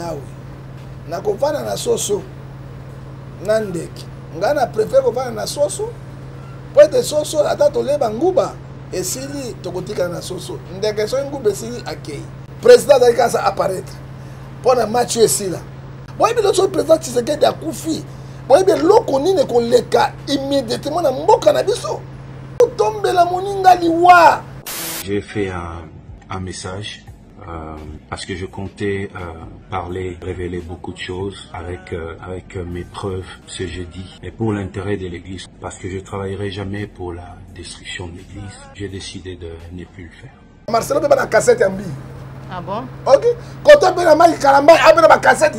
Malawi. Na kovana na soso. Nandeki. Ngana préfère kovana na soso. Poete soso ata toleba nguba. Esili tokotika na soso. Ndeke so nguba esili akei. Président d'Alika apparaître. Pour un match esila. Bon, il y a le président Tshisekedi a koufi. Bon, il y a l'oko nine qu'on leka immédiatement na mboka na biso. Tombe la moninga liwa. J'ai fait un message parce que je comptais parler, révéler beaucoup de choses avec mes preuves ce jeudi. Et pour l'intérêt de l'Église, parce que je ne travaillerai jamais pour la destruction de l'Église, j'ai décidé de ne plus le faire. Marcelo peut pas la cassette en bille. Ah bon? Ok. Quand on a Mike Kalamba, il y a une cassette.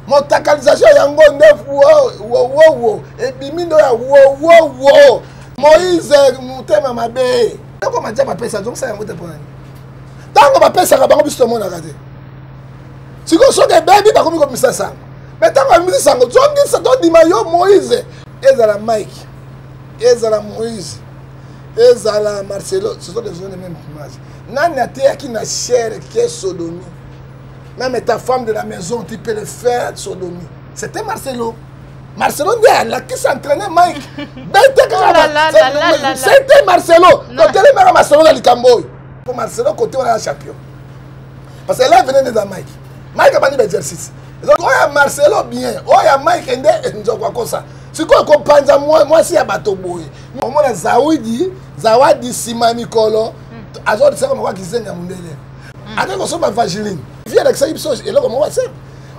Mon tacalisation est en neuf. Wow. Et puis, mine wow. Moïse, mon thème à ma baie. Comment on dit ma paix, ça donc ça y a un mot de point. Tant qu'on m'appelle ça, on va plus tout le monde à regarder. Si on sort des bébés, pas comme ça. Mais tant qu'on me dit ça, on dit ça, on dit maillot Moïse. Et ça la Mike. Et ça la Moïse. Et ça la Marcelo. Ce sont des zones de même images. Nana terre qui n'a chair qui est sodomie. Même ta femme de la maison, tu peux le faire sodomie. C'était Marcelo. Marcelo là qui s'entraînait Mike. C'était Marcelo. Donc quel est Marcelo dans le Camboy? Pour Marcelo côté on a un champion. Parce que là il venait de Mike. Mike a pas dit exercice. Donc il y a Marcelo bien. Il y a Mike et Nzokwa comme ça. Si quoi comprendre moi si ya bato boy. On a Zawadi Simami Kolo. Azo de ça comme quoi qui zenga mundele. Avec on somme Vageline. Viens avec ça il so et là comme on va ça.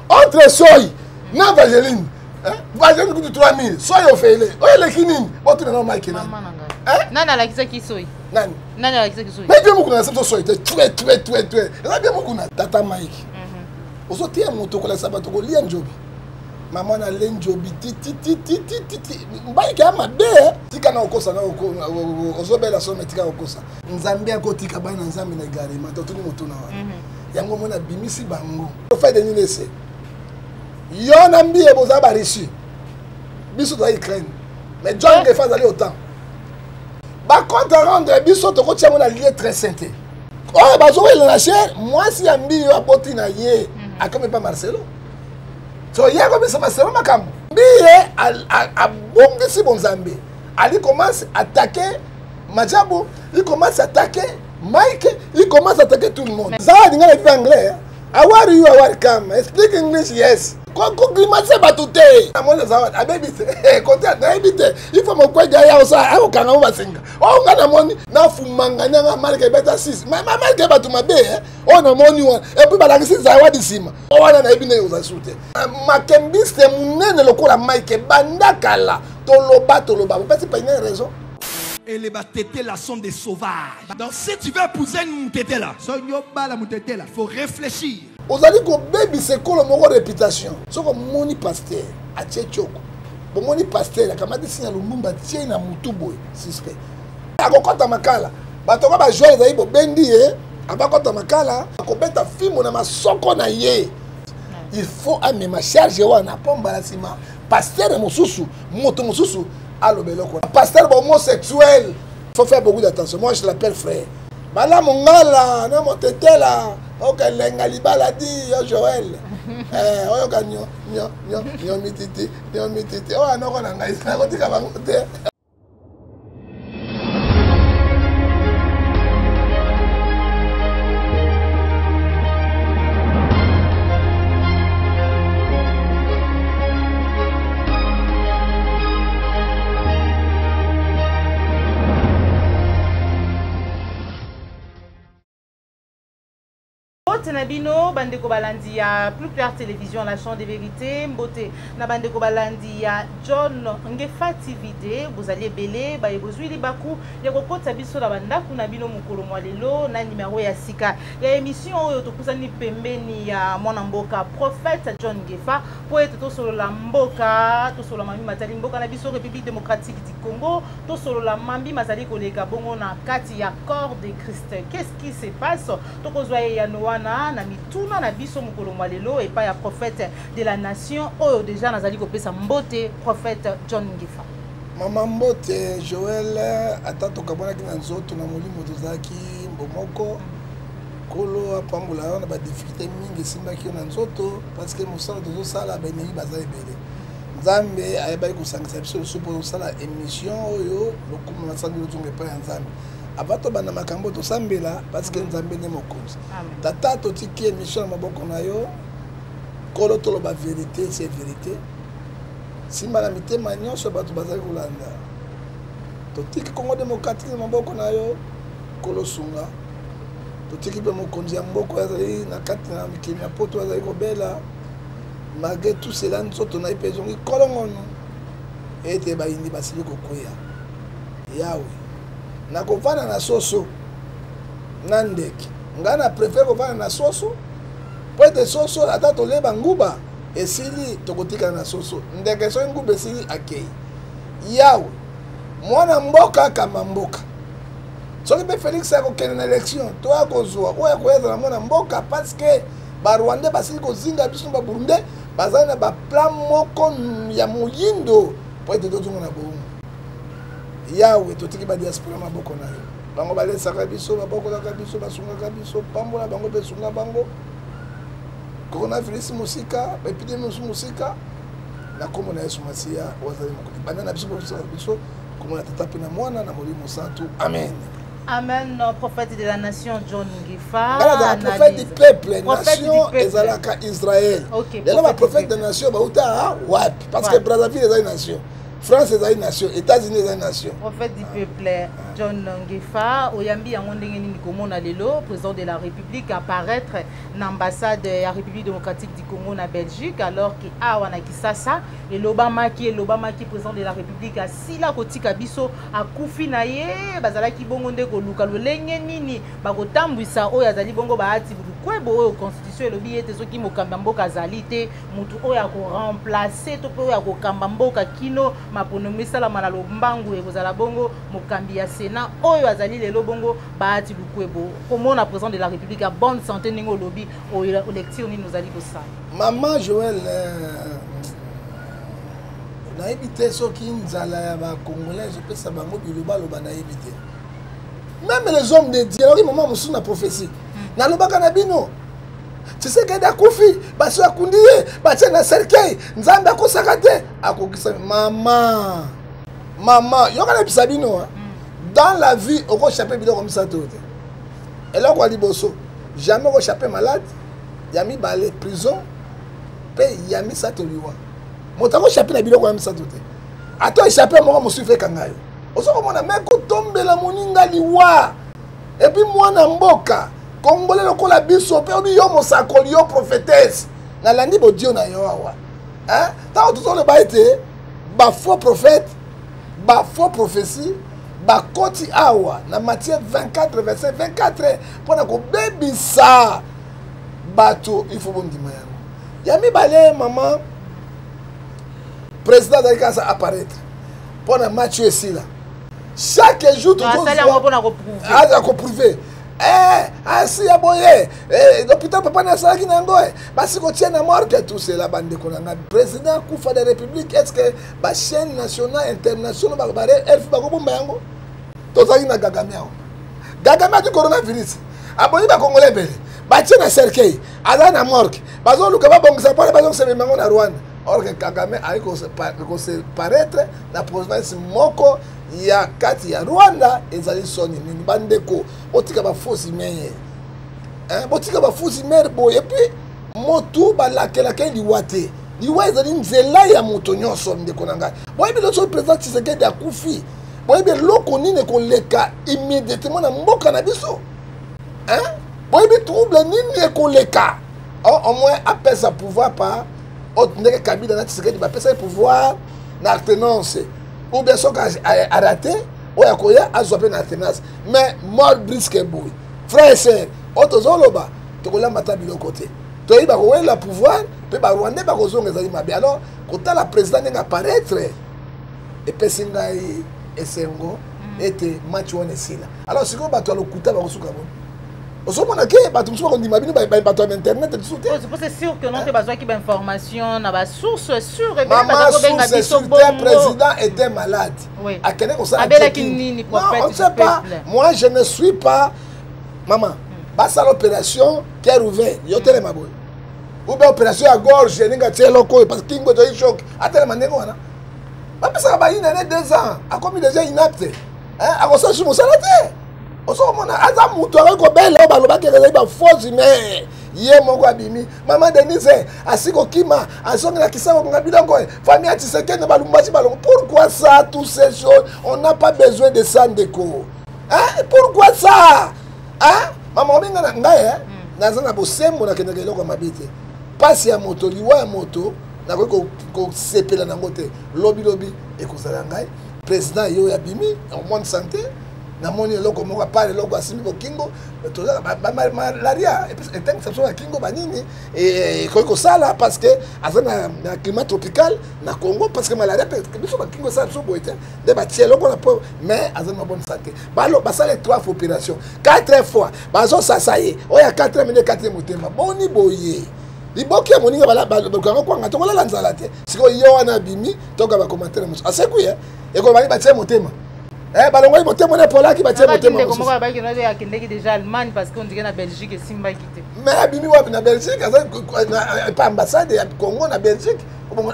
Entre soy na Vageline. Vageline coûte 3000. Soy ofele. Oye le kinini. Bon tu non Mike là. Nana la kisa qui soy. Nana la kisa qui soy. Mais bien beaucoup na ça soy. Tu. Là bien beaucoup na tata Mike. Oso tia moto ko la sabato ko lien jobi. Maman na lenjobi ti mbai kama be tika na okosa na ozobela so metika okosa nzambe akotika bana nzambe na gare matotuni moto na wa yango mona bimisi bango o fait de nilese yo na mbie boza ba richi biso to Ukraine mais John Gefa aller autant ba compte rendre biso to ko tia mona lié très sainté oh bazo il na cher moi si ambi yo apoti na ye akome pas Marcelo. So il y a comme ça Marcelo Makam. Biye a bongisi bonzambe. Ali commence à attaquer Majabo, il commence à attaquer Mike, il commence à attaquer tout le monde. Ça va dire en anglais. How are you? How are you? Speak English, yes. Quand grimace batute. Amon ça va. Abebite. Content na ebite. Il faut me quoi derrière ça. Ayo kana on va singa. Oh ngana moni na fumanga nyanga marque beta 6. Ma marque batu mabe. On a moni one. Et puis balakisi Zawadi sima. O wana na ebine yo za shooter. Makembiste munene lokola Mike bandakala. Toloba. Peut-être pas une raison. Et les tétés là sont des sauvages. Donc si tu veux épouser une tété là, il faut réfléchir. Vous allez que baby c'est quoi le réputation? C'est comme moni pasteur à Tchétchoko. Bon moni pasteur la kamadi signe Lumumba tient na mutubo suspect. Akokota makala. Batoko ba jouer za ibo bendi abakota makala akobeta film na masoko na ye. Il faut amener ma charge wana pomba la sima. Pasteur mosusu, moto mosusu. Pasteur homosexuel, il faut faire beaucoup d'attention. Moi, je l'appelle frère. Bala mongala, na motete là. Ok, lengali baladi, yo Joël. Oyo ganyo, nyo mititi. Oh, anoko na ngai, na kotika bangote. Nabino bandeko balandi ya Plus Clair Télévision, la chaîne des vérités mbote na bandeko balandi ya John Ngefa TV. Vous allez belé ba ebozwi libaku ya kokota biso na bandaku na bino mukolo mwa lelo na numéro ya sika ya émission oyo tokusani pembeni ya mwana mboka prophète John Ngefa po ete to solo la mboka to solo mami matali mboka na biso République démocratique du Congo to solo la mambi mazali koleka bongo na kati ya corps de Christ. Qu'est-ce qui se passe to kozwa ya noana na mituna na biso mukolo mwa lelo et pas ya prophète de la nation oyo déjà nazali kopesa mbote prophète John Ngefa. Mama mbote Joël atatoka bona kina nzoto na molimo tozaki mbomoko kolo apambola on a ba difficulté mingi simba ki na nzoto parce que mosala dozo sala ba ni baza ebele nzambe ayeba ko sangisa biso le supo sala émission oyo lokuma na sangi lotunga pa ya nzambe abato bana makambo to sambela parce que nzambe ne mokonzi tata to tiki émission na maboko na yo kolo to ba vérité c'est vérité simba na mitema nyonso bato bazali kolanda to tiki Congo démocratique na maboko na yo kolo sunga totiki pe mokonzi ya mboko azali na kati na mikili na poto azali kobela malgré tout cela nzoto na ipe ezongi kolongono ete bayindi basili kokwea yawe nakovanda na soso na ndeke ngai na préfère kovanda na soso po ete soso ata toleba nguba esili tokotika na soso ndeke soki nguba esili akei yawe mwana mboka akamba mboka soki mpe Félix akokende na élection to akozwa oyo akoyeza na mwana mboka parce que barwandais basili kozinga biso na baburundais bazali na baplan moko ya moyindo po ete tozonga na bongo yawe totiki badiaspora maboko na yo bango balesaka biso babokolaka biso basungaka biso pambola bango mpe sunga bango coronavirus mosika baepidemie mosu mosika na kombo na yesu masiya ozali mokoli banda na biso biso komona tata mpe na mwana na molimo santu amen. Amen, prophète de la nation John Ngefa. Alors, le prophète du peuple, nation ezalaka Israël. Le prophète de la nation, parce que Brazzaville est une nation. France est une nation, États-Unis est une nation. Prophète du peuple, John Ngefa, Oyambi Yangondengeni Komona Lelo, président de la République, apparaître dans l'ambassade de la République démocratique du Congo en Belgique, alors que Awana Kisasa, et l'Obama qui est président de la République, à Sila Kotika Biso, à Koufinaye, Bazala Kibongonde Koluka, le Lengenini, Bagotambwisa, Oyazali Bongo Bahati, Kwebo, Constitution, le billet, ceux qui Mokambambo Kazalite, Moutou Oya ko remplacer, Topo Oya ko Kambambo Kakino, Maponomisa la Manalo Mbangu, et Bozala Bongo, Mokambi ya Sénat, Oyo Azali Lelo Bongo, Bahati Lukwebo. Comment on a président de la République à bonne santé, Ningo Lobby, au lecture, ni nous a dit ça. Maman Joël, na évité ce qui nous a la Congolais, je peux savoir Biloba Loba na évité. Même les hommes de Dieu, alors maman Moussou na prophétie. Na Loba Kanabino. Tu sais que Dakufi, Basu Akundiye, Batia na Serkei, Nzambe Akosakate, Akokisa maman. Maman, Yokana Pisabino. Dans la vie, on va échapper comme ça tout. Et là, on va dire bosso, jamais on va échapper malade. Il y a mis balai prison, il y a mis ça tout lui. Mon temps échapper la bilo comme ça tout. Attends échapper moi me suis fait kangayo. Oso comme on a même tombe la moninga liwa. Et puis moi na mboka, Congolais le kola biso pe obi yo mosakoli yo prophétesse. Na landi bo Dieu na yo awa. Hein? Tant tout le baité, ba faux prophète, ba faux prophétie. Bakoti awa na Matthieu 24 verset 24 pour na ko bebisa bato il faut bon dimaya yami balé maman président d'Alcasa apparaître pour na Matthieu ici là chaque jour tout ça pour prouver asi ya boye l'hôpital papa na salaki na ngo basi ko tia na morgue tout cela bande ko na président Kufa de la République est-ce que ba chaîne nationale internationale ba bare elf ba ko bomba yango tozali na Gagame du coronavirus aboni ba Congolais bele batie na Serkei ala na morgue bazo luka ba bongisa pale bazo se mango na Rwanda or que Kagame aiko se paraître na province moko ya kati ya Rwanda ezali soni ni bandeko otika ba fausse meye botika ba fausse mère boye puis motu ba lakela kendi wate liwa ezali nzela ya moto nyonso ndeko na ngai boye bi le président Tshisekedi akufi boye bi loko nini ko leka immédiatement na mboka na biso boye bi trouble nini ko leka au moins appelle sa pouvoir par autre ndeke Kabila na Tshisekedi ba pesa pouvoir na alternance ou bien so ka arrêté ou ya koya azwa na alternance mais mort brisque boy frère et sœur otozoloba to ko lamba ta biloko te to yiba ko la pouvoir pe ba Rwanda ba ko zonga ezali mabe alors ko ta la président nga apparaître et pesingai esengo était match on esila alors si ko bato lokuta ba kosuka bon osomona ke bato musuka ko ndima bino ba bato na internet tout ça c'est sûr que non te besoin qui ba information na ba source sûre et bien ba ko benga biso bon président était malade a kene ko ça abela kinini prophète on sait pas moi je ne suis pas maman basala opération cœur ouvert yo telema boye ou bien opération à gorge ninga tie loko parce que kingo to choc atelema ndenge wana bapesaka bayina ne 2 ans akomi déjà inapte akosashi mosala te osomona aza mutu akokobela balobaki ezali bafosi mais ye moko abimi mama Denise asikokima asongela kisango nga biloko famille ya Tshisekedi balumbasi balongo pourquoi ça tous ces choses on n'a pas besoin de ça ndeko pourquoi ça mama obenga na ngai naza na bosembo nakendaka eloko ya mabe te pasi ya moto liwa ya moto nakoki kosepela nango te lobilobi ekozala ngai président yo ya bimi en bonne santé namoni eloko moko apart eloko asimbi bokingo tozala malaria etangisation ya kingo banini ekoki kosala parce que aza na climat tropical na Congo parce que malaria biso bakingo esala biso boye te nde batie eloko na po mais aza na bonne santé basala 3 fois opération 4 fois bazosasa ye oyo ya 4 mine 4 motema boni boye liboki ya moninga balokanga kwanga tokolala nzala te sikoyo yo wana abimi toka bakomantere mosusu asekuye ekobali batie motema balongoli motema na polaki batie motema mosusu abaki no ya kindeki déjà Allemagne parce qu'on dirait na Belgique simba kité mais abimi wapi na Belgique aza pa ambassade ya Congo na Belgique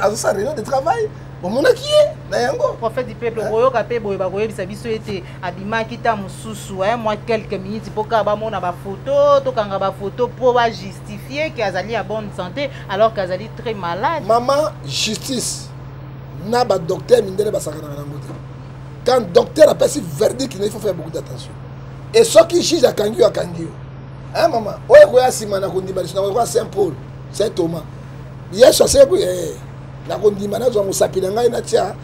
aza sa réunion de travail bomonaki ye na yango prophète du peuple boyoka pe boye bakoyebisa biso ete abimaki ta mosusu moi quelques minutes poka bamona bafoto tokanga bafoto po bajustifier ke azali ya bonne santé alors qu'azali très malade maman justice na badocteur mindele basakanaka nango te quand docteur apesi verdict il faut faire beaucoup d'attention et ce qui juge akangi yo maman oyo koya nsima na kondima liso na Saint Paul Saint Thomas yesu asekuye nakondima nazwa mosapi na ngai natia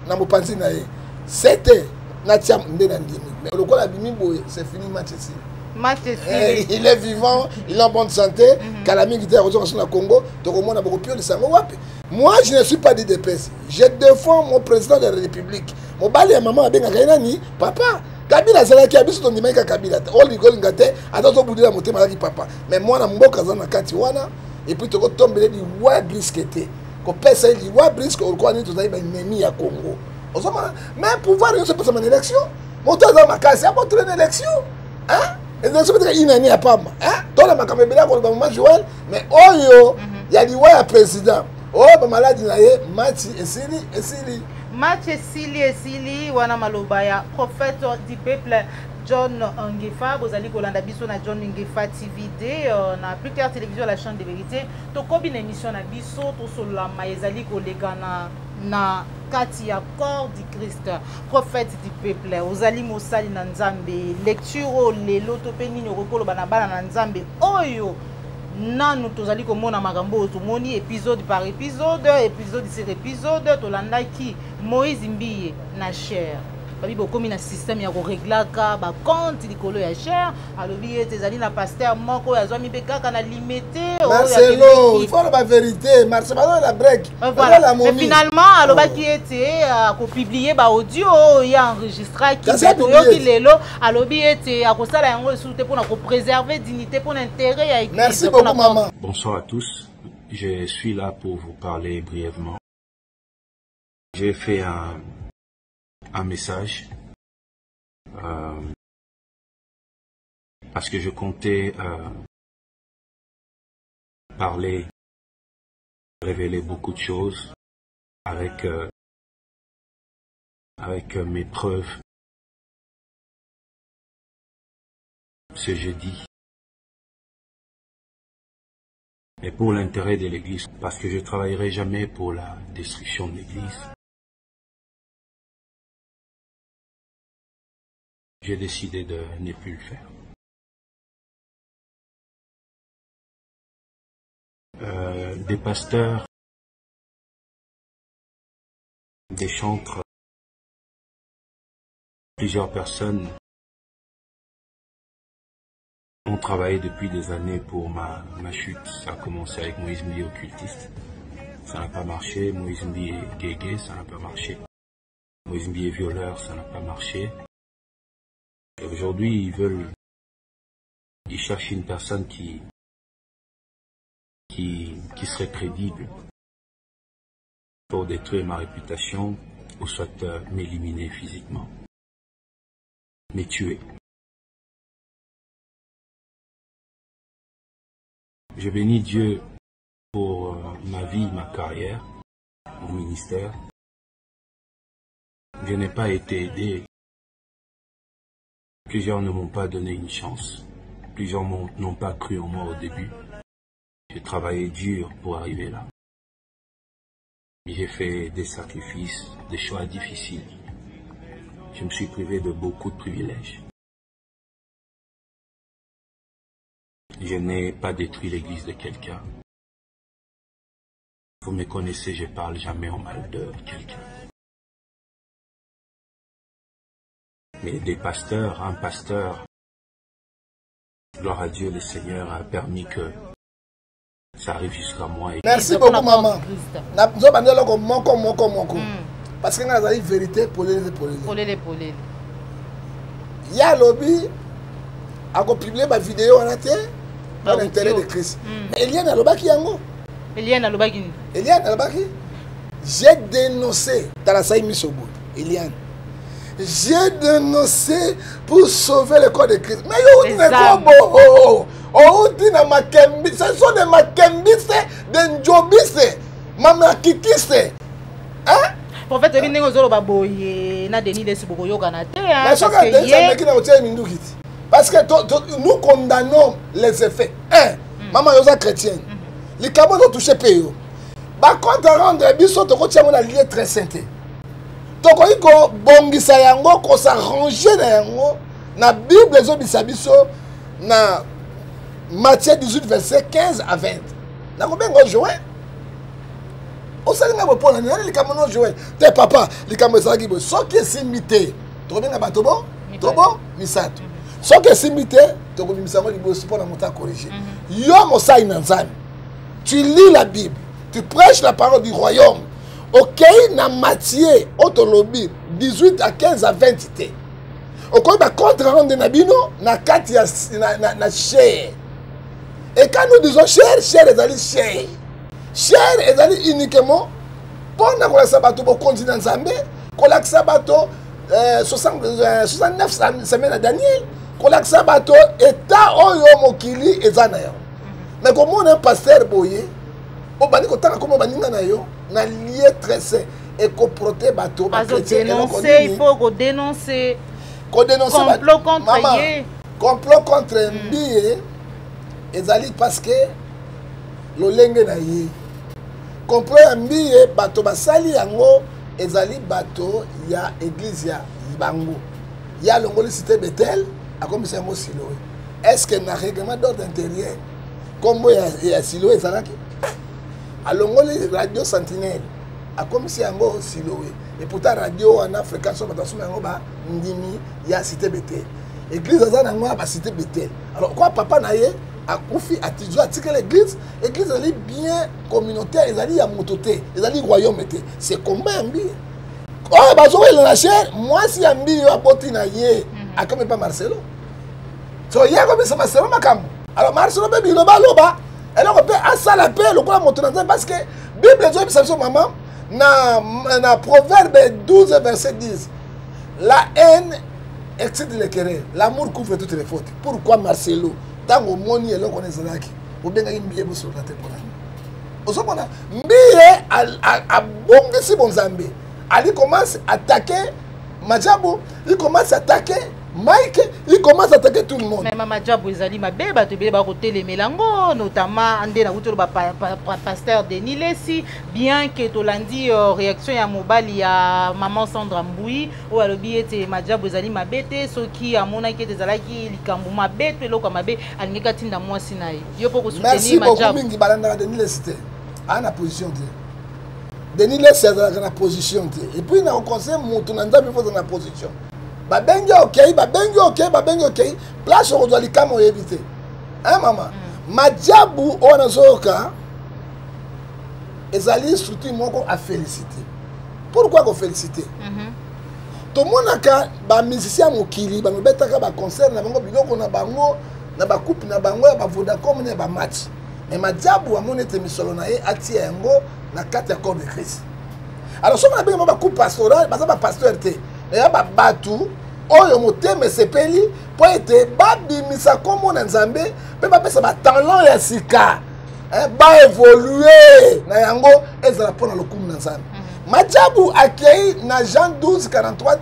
na mopanzi na ye sete natia nde na ndimi mais lokola abimi boye c'est fini il est vivant il est en bonne santé kala mingi te akozonga na Congo tokomona bokopio lisango wapi moi je ne suis pas dit de pèse je défends mon président de la République mobali ya maman abengaka ye nani papa Kabila azalaki ya biso tondimaki Kabila te olikolinga te ata tobudela motema azalaki papa mais mwana mboka aza na kati wana et puis tokotombele liwa briske te kopesa ye liwa briske olikola nini tozali baennemi ya Congo ozomana mais pouvoir nyonso epesama na élection moto aza makasi akotrene élection élection peteka inani ya pamba tona makambo ebele akoloba mama Joël mais oyo ya liwa ya président oyo bamaladi na ye mati esili match esili wana maloba ya prophète du peuple John Ngefa bozali kolanda biso na John Ngefa TVD na Plus Clair Télévision la chaîne de vérité tokobi na émission na biso tosolama ezali kolekana na kati ya corps du Christ prophète du peuple ozali mosali na Nzambe lecture lelo to pe nini okoloba na bana na Nzambe oyo nanu tozali komona makambo tomoni épisode par épisode sur épisode tolandaki Moïse Mbiye na chair babi bokomi na système ya koreglaka ba compte likolo ya chair alobi ete ezali na pasteur moko yazwa mibe kaka na limité Marcelo il faut la vérité Marcelo la break voilà mais finalement alobaki ete ko publier ba audio ya enregistré ki yoki lelo alobi ete akosala yango sute pour na ko préserver dignité pour l'intérêt ya église. Merci beaucoup maman. Bonsoir à tous, je suis là pour vous parler brièvement. J'ai fait un message parce que je comptais parler, révéler beaucoup de choses avec mes preuves ce jeudi. Et pour l'intérêt de l'Église, parce que je ne travaillerai jamais pour la destruction de l'Église. J'ai décidé de ne plus le faire. Des pasteurs, des chantres, plusieurs personnes ont travaillé depuis des années pour ma chute. Ça a commencé avec Moïse Mbiye occultiste. Ça n'a pas marché. Moïse Mbiye guégué, ça n'a pas marché. Moïse Mbiye violeur, ça n'a pas marché. Et aujourd'hui, ils cherchent une personne qui serait crédible pour détruire ma réputation ou soit m'éliminer physiquement, me tuer. Je bénis Dieu pour ma vie, ma carrière, mon ministère. Je n'ai pas été aidé. Plusieurs ne m'ont pas donné une chance. Plusieurs n'ont pas cru en moi au début. J'ai travaillé dur pour arriver là. J'ai fait des sacrifices, des choix difficiles. Je me suis privé de beaucoup de privilèges. Je n'ai pas détruit l'église de quelqu'un. Vous me connaissez, je parle jamais en mal de quelqu'un. Mais des pasteurs, un pasteur, gloire à Dieu, le Seigneur a permis que ça arrive jusqu'à moi. Merci beaucoup, maman. Parce que nous avons une vérité pour les. Il y a lobby, à publier ma vidéo en intérêt, dans l'intérêt de Christ. Mais Eliane a lobaki yango. Eliane a lobaki. Eliane a lobaki. J'ai dénoncé dans la saïe Misobo. Eliane. J'ai dénoncé pour sauver le corps de Christ. Mais il y a ce sont des makembistes, des njobistes, mamakikistes. Hein? Prophète, il y a des baboye, na Denis de Sibokoyo Kanate. Parce que nous condamnons les effets. Un, maman yosa chrétienne. Les cabons ont touché Péo. Par contre, rendre biso to ko tia mona lié très sainté. To ko iko bongisa yango ko s'arranger na yango na Bible zo bisabiso na Matthieu 18 verset 15 à 20. Na ko bengo joint. O salinga bo pona ni les cabons non joint. Te papa, les cabons ça ki bo so ki simité. To benga batobo, tobo misato. So ki simité, to ko bimisa ngo liboso pona mota corriger. Yo mo sa inanzami. Tu lis la Bible, tu prêches la parole du royaume. Ok, na Matthieu, autolobie, 18 à 15 à 20 té. Ok, bah contre rendre nabino, na kati na cher. Et quand nous disons cher, cher est allé cher. Cher est allé uniquement pour na kola sabato au continent Zambé, kola sabato 69 semaines à Daniel, kola sabato état oyo mokili ezana. Mais comme on est un pasteur boye, on va dire que comme on va dire na lié très sain et qu'on protège bateau, dénoncer, il faut dénoncer. Complot contre Yé. Complot contre Mbiye, ezali parce que l'olenge na Yé. Complot Mbiye, bateau basali yango, ezali bateau ya église ya Ibango. Ya l'ongoli cité Bethel, a comme c'est un mot Siloé. Est-ce que na règlement d'ordre intérieur? Comme il y a Siloé, ça a l'ongoli radio Sentinelle, a comme si un mot Siloé. Et pourtant, radio en Afrique, il y a cité Bethel. L'église a cité Bethel. Alors, quoi, papa Naye a confié à Tidjo, a tiré l'église, l'église est bien communautaire, elle est à mototé, elle est royaume. C'est combien Ambi? Oh, bah, je vais la chair, moi, si Ambi a porté Naye, a comme pas Marcelo. So, il y a comme ça, Marcelo Makam. Alors, Marcelo, baby, il va là-bas. Alors, on peut à la paix, le quoi, mon parce que Bible, je maman, dans Proverbe 12, verset 10, la haine excite les querelles, l'amour couvre toutes les fautes. Pourquoi Marcelo, tant au monde, il est là qu'on est Zalaki, ou bien il y a un billet sur la tête pour la nuit. Au second, billet à bon si bon Zambé. Ali commence à attaquer Majabo, il commence à attaquer Mike, il commence à attaquer tout le monde. Mais Maman Diabo ezali mabe ba te ba côté les mélango notamment ande na kuto ba pasteur Denis Lessi bien que tolandi réaction ya mobali ya maman Sandra Mboui ou alobi ete Madiabo ezali mabe te soki amona ke ezalaki likambo mabe to eloko mabe alingeka tinda mwasi na ye yo poko soutenir Madiabo. Merci beaucoup mingi balanda Denis Lessi te ana position te. Denis Lessi na position te et puis na conseil moto na nzambe faut na position. Babengi ok, place on doit les camo éviter. Hein maman? Madiabo on a zoka ezali structure moko à féliciter. Pourquoi qu'on féliciter? Tout le monde a ba musicien mokili, ba mobetaka ba concert na bango biloko na bango, na ba coupe na bango ya ba Vodacom na ba match. Mais Madiabo amonete misolo na ye atia yango na kati ya corps de Christ. Alors si on a bien ba coupe pastoral, ba pasteur te. Et ya ba batu oyo moteme sepeli po ete babimisa kombo na Nzambe pe ba pesa ba talent ya sika ba évoluer na yango ezala pona lokumu na nzambe Madjabou accueilli na Jean 12 43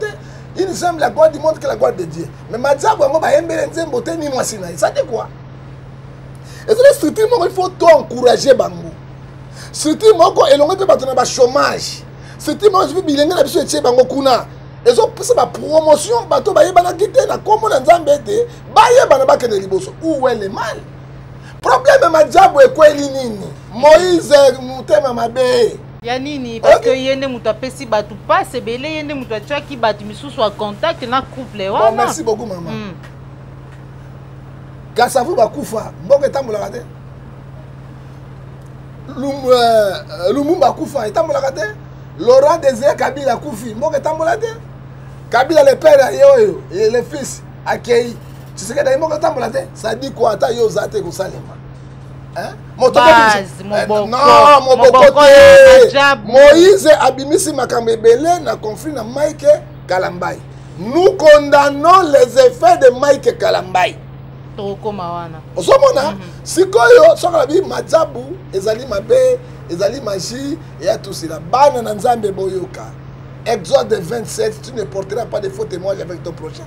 il nous semble la gloire du monde que la gloire de Dieu mais Madjabou ngo ba yembele nzembo te ni mwasi na ça dit quoi et c'est structure il faut tout encourager bango structure moko elongo pe bato na ba chômage structure moko je bilenga na biso etie bango kuna ezo pesa ba promotion bato ba yeba na kite na komo na nzambe te ba yeba na bakene liboso où est le mal problème Madjabou ekweli nini Moïse mutema mabe ya nini parce que yende mutu apesi bato passe ebele yende mutu atiaki bato misusu a contact na couple wana bon, merci beaucoup maman Gasavu bakufa mboka etambolaka te Lumumba kufa etambolaka te Laurent Désiré Kabila kufi mboka etambola te Kabila le père yoyo et le fils accueilli tu sais que dans mboka etambola te ça dit quoi ata yo zate ko salema hein Moïse abimisi makambo ebele na conflit na Mike Kalambai. Nous condamnons les effets de Mike Kalambai. Osomona sikoyo soka bi Madjabou ezali mabe ezali magie et à tout cela bana na nzambe boyoka. Exode 27 tu ne porteras pas de faux témoignages avec ton prochain.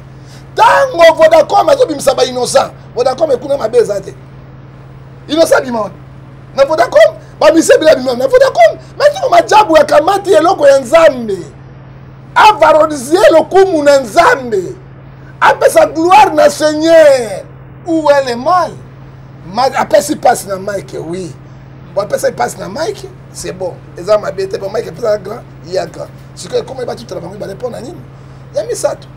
Tango Vodacom azobimisa ba innocent. Vodacom ekuna mabe ezate. Innocent bimon. Na Vodacom ba mise bila bimon na Vodacom mais tu Madjabou akamati eloko ya nzambe avarodiser lokumu na nzambe apesa gloire na Seigneur où est le mal apesi passe na Mike oui bon apesa passe na Mike c'est bon eza mabete bon Mike apesa grand il y a grand si que comment il va tout travailler ba répondre nini ya misato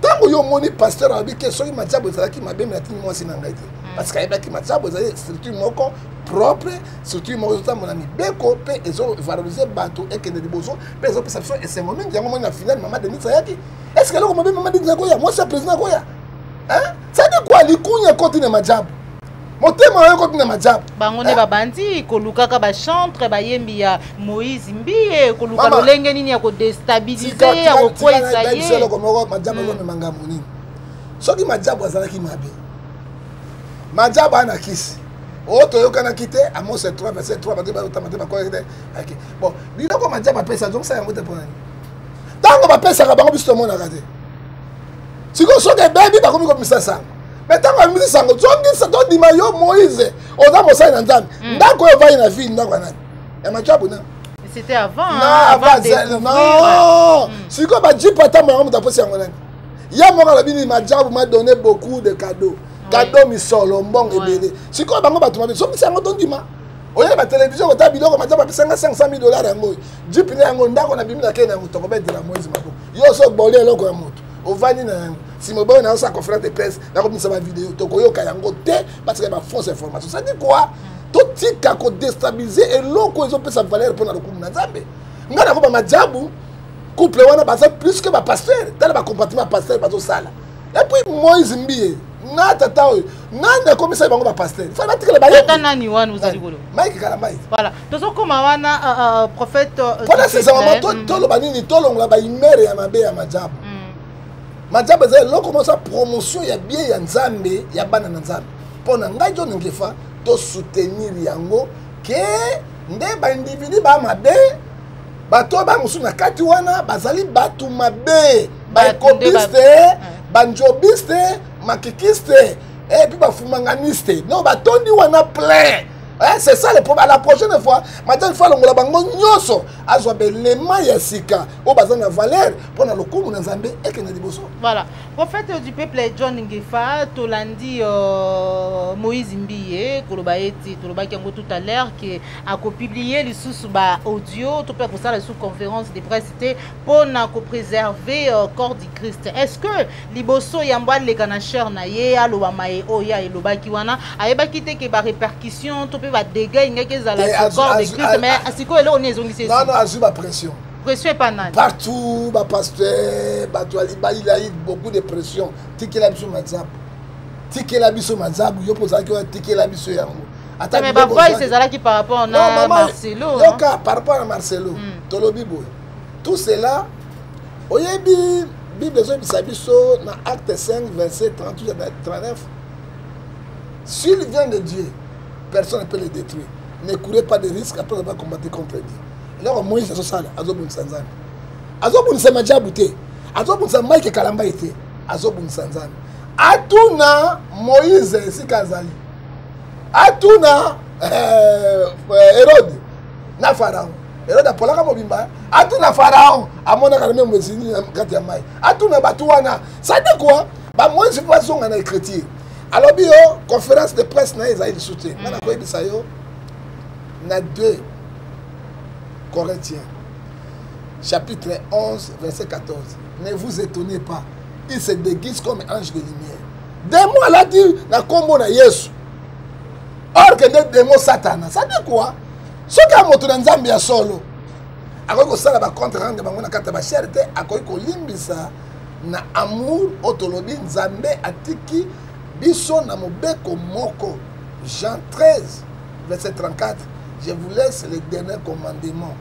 tango yo moni pasteur abike soki Madjabou ezalaki mabe na tini mwasi na ngai te parce que ayebaki Madjabou ezali structure moko propre structure moko ezotambola mibeko mpe ezovalorize bato ekende liboso mpe ezopesa biso esengo mingi yango moni na finale mama Denise ayaki est ce que eloko mabe mama Denise akoya mwasi ya président akoya ça dit quoi likunya koti na Madjabou motema oyo koti na Madjabou bango nde babandi kolukaka bachantre bayembi ya Moïse Mbiye koluka lolenge nini ya kodestabilize ya kokwesa ye eloko moko Madjabou ezomemanga monini soki Madjabou azalaki mabe Madjabou anakisi toyokanaki te Amos 3 verset 3 bato batamate bakoyaki te bon biloko Madjabou apesa azongisa yango te mpo nani ntango bapesaka bango biso tomonaka te sikoyo soki ebebi bakomi komisa sango mais ntango bamisi sango zongisa tondima yo Moïse oza mosali na nzambe ndako oyo ovandi na ville ndako ya nani ya Madjabou na c'était avant non sikoyo bajipe atambo yango moto aposi yango nani ya moko alobi nini Madjabou m'a donné beaucoup de cadeaux cadeau misolo mbongo ebele sikoyo bango bato mabe soki sango tondima oye ba télévision kota biloko Madjabou apesanga $500,000 yango jipe na yango ndako na bimi na kene na moto akobetela Moïse maboko yo so boli eloko ya moto ovandi na yango si moboyo na osa conférence de presse nakobimisa ba vidéo tokoyoka yango te parce que ba fausse information ça dit quoi totika kodestabiliser eloko ezopesa valeur mpona lokumu na nzambe nga nakoba Madjabou couple wana baza plus que bapasteur tala bacompartiment pasteur bazosala et puis Moïse Mbiye na tata oyo nani akomisa bango bapasteur fa batikela bayeta nani wana ozali kolo Mike Kalambai voilà tozokoma wana prophète mpona sesa mama toloba nini tolongola baimere ya mabe ya Madjabou Madjabou ezali eloko mosa promotion ya bie ya nzambe ya bana na nzambe mpona ngai jo ningefa tosoutenir yango ke nde baindividu bamabe bato bamosusu na kati wana bazali bato mabe baekobiste banjobiste makikiste et puis bafumanganiste non batondi wana plein c'est ça le problème la prochaine fois Madjabou fois longola bango nyonso azwa belema ya sika o bazana valeur pona lokumu na nzambe ekende liboso voilà prophète du peuple John Ngefa tolandi Moïse Mbiye koloba eti tolobaki yango tout à l'heure que a publié lisusu ba audio to pe kosala sous conférence de presse te pona ko préserver corps du Christ est-ce que liboso yambwa leka na chair na ye aloba maye oya elobaki wana ayebaki te ke ba répercussion to va dégâts le corps de Christ mais asiko elo on ezongisi non azui ba pression pas nani partout ba pasteur bato il a eu beaucoup de pression tikela biso Madjabou yo poza ki tikela biso yango mais ba voix c'est ça qui par rapport à Marcelo donc par rapport à Marcelo tolobi boy tout cela oyebi Bible zo biso na acte 5 verset 38 à 39 s'il vient de Dieu personne ne peut les détruire. Ne courez pas de risques après avoir combattu contre Dieu. Alors Moïse a dit ça, Azobun Sanzan. Azobun Samajabute. Azobun Mike Kalamba était. Azobun Sanzan. Atuna Moïse Sikazali. Atuna Hérode. Na Pharaon. Hérode apolaka mobimba. Atuna Pharaon. Amona kalame mwezini kati ya mai. Atuna batuana. Ça dit quoi? Bah Moïse pas son en écriture. Alors bio conférence de presse na Isaïe soutien. Mana ko ebisa yo. Na 2 Corinthiens chapitre 11 verset 14. Ne vous étonnez pas, il se déguise comme ange de lumière. Démon l'a dit na kombo na Yesu. Or que des démons Satan. Ça dit quoi? Ce qui a montré dans Zambie à solo. Akoy ko sala ba contre rendre bango na kata ba cherté akoy ko limbisa na amour otolobi Nzambe atiki biso na mobeko moko. Jean 13 verset 34. Je vous laisse le dernier commandement.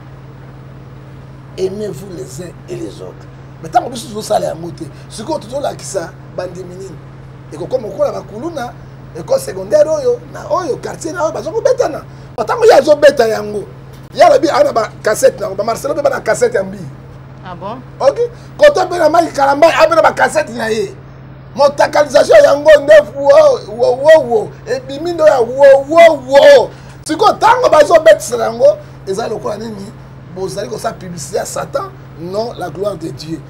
Aimez-vous les uns et les autres. Mais tant que vous avez ça, ce que vous avez ça, bandi minine. Et comme vous avez kuluna, école secondaire, oyo quartier, na bazo betana. Tant que yazo beta yango. Ya la bi ana ba cassette na ba Marcelo be na cassette yambi. Ah bon? OK. Quand on be na Mike Kalamba, abena ba cassette na ye. Motakalisation yango ndef wo et bimindo ya wo. Si vous avez vous avez publicité à Satan, non, la gloire de Dieu.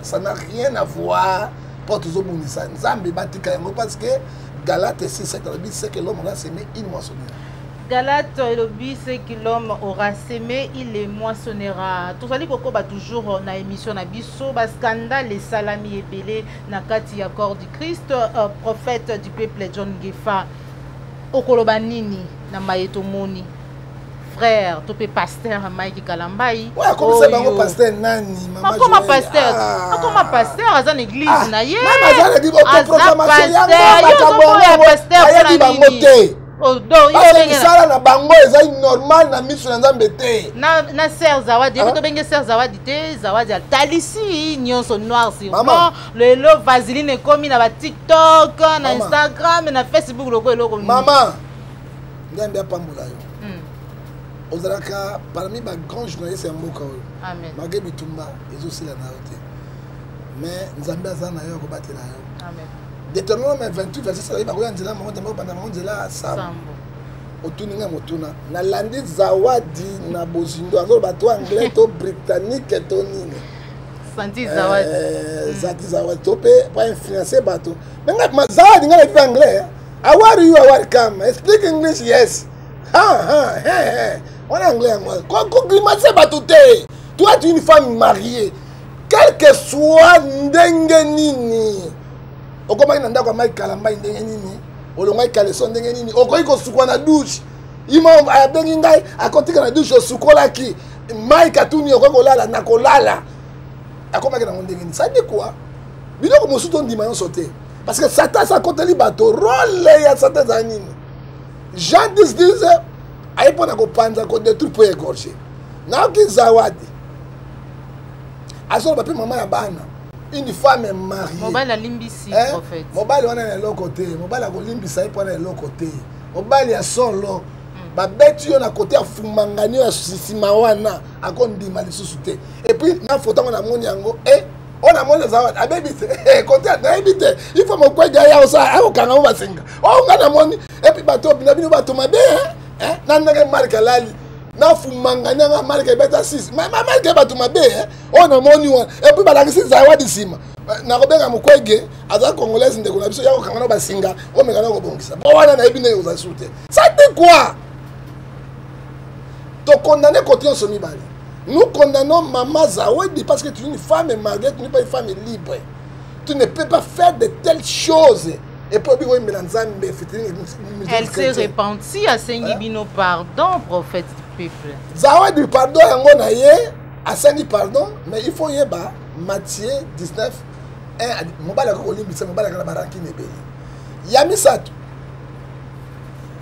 Ça n'a rien à voir pour tous les gens. Parce que Galate 6, c'est que l'homme aura semé, il moissonnera. Galate, c'est que l'homme aura semé, il les moissonnera. Tout ça, toujours dans l'émission, scandale et salami et belé, nakati accord du Christ, prophète du peuple John Ngefa. Okolobanini na mayeto moni frère topé pasteur Mike Kalambai. Ouais, comme ça bango pasteur nani maman. Comment pasteur? Comment pasteur azan église na ye? Maman azan église proclamation yango pasteur bango. Oh donc yo sala na bango eza normal na miso na Nzambe te. Na sœur Zawadi, to benge sœur Zawadi te, Zawadi talisi nyonso noir sur blanc, le vaseline komi na ba TikTok, na Instagram, na Facebook loko eloko. Maman, ndembe pambola yo. Ozalaka parmi ba grands journalistes ya mboka oyo. Amen. Mage bitumba ezosila na yo te. Mais Nzambe azana yo ko batela yo. Amen. Deutéronome 28 verset 7 bakoya nzela mongo tembo bana mongo nzela sambo. Otuninga motuna na landi Zawadi na bozindo azo bato anglais to britannique to nini. Santi Zawadi. Santi Zawadi to pe pa influencer bato. Menga Zawadi ngala bi anglais. How are you? How are come? Speak English yes. On est anglais moi. Ko grimacer bato te. Toi tu es une femme mariée. Quel que soit ndenge nini. Okomaki na ndako Mike Kalamba ndenge nini olongai kaleson ndenge nini okoki kosukwa na douche ima abengi ngai akotika na douche osukolaki Mike atuni okoki kolala na kolala akomaki na ndenge nini ça dit quoi biloko mosusu tondima nyonso te parce que Satan sakoteli bato role ya Satan eza nini Jean 10 aye mpona kopanza kodétruire po égorger naoki Zawadi azoloba mpe mama ya bana une femme mariée. Mobile a limbisi prophète. Mobile on est l'autre côté. Mobile a limbisa et pour l'autre côté. Mobile a solo. Ba beti yo na côté afumangani ya sisimawana akondi malisusuté. Et puis na photo on a moni yango on a moni Zawadi abebite côté na ebite il faut mo kwega ya osa akokanga mo basinga. O ngana moni et puis bato bina bino bato mabe na ndenge marka lali. Na fumanganya nga marque beta 6 ma marque batu mabe on a moni one et puis balakisi Zawadi sima na kobenga mukwege aza congolaise ndeko na biso ya kokanga na basinga o mekana ko bongisa bo wana na ebine yo za soute ça dit quoi to condamner côté on mibali nous condamnons maman Zawadi parce que tu es une femme mariée tu n'es pas une femme libre tu ne peux pas faire de telles choses. Et puis, elle s'est repentie à Sengibino pardon, prophète du peuple. Zawadi pardon, à Sengi pardon, mais il faut y avoir Matthieu 19, 1 à 10. Mobala Kolimbi, c'est Mobala Kalabaraki Nebeli. Yamisatu.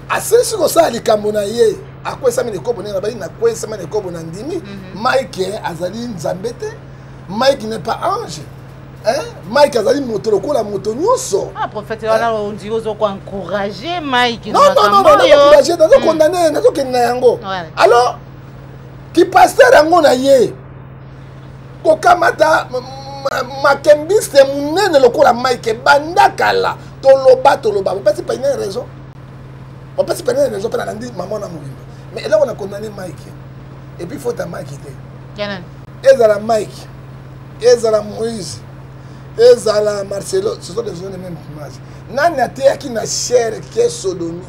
À ce que ça, les Camonaye, à quoi ça m'a dit na quoi ça m'a dit Mike Azali Nzambete, Mike n'est pas ange. Mike azali moto lokola moto nyonso. Ah, prophète, on dit aux autres encourager Mike. Non, encourager, dans condamné, dans le yango. Alors, qui pasteur yango na ye, kokamata makembiste munene lokola Mike bandakala toloba. On peut pas une raison. On peut pas une raison pour la dire maman na mourimba. Mais là on a condamné Mike. Et puis il faut ta Mike était. Ezala Mike, Ezala Moïse, Ezala Marcelo, ce sont des zones de même image. Nana te qui n'a cher qui est sodomie.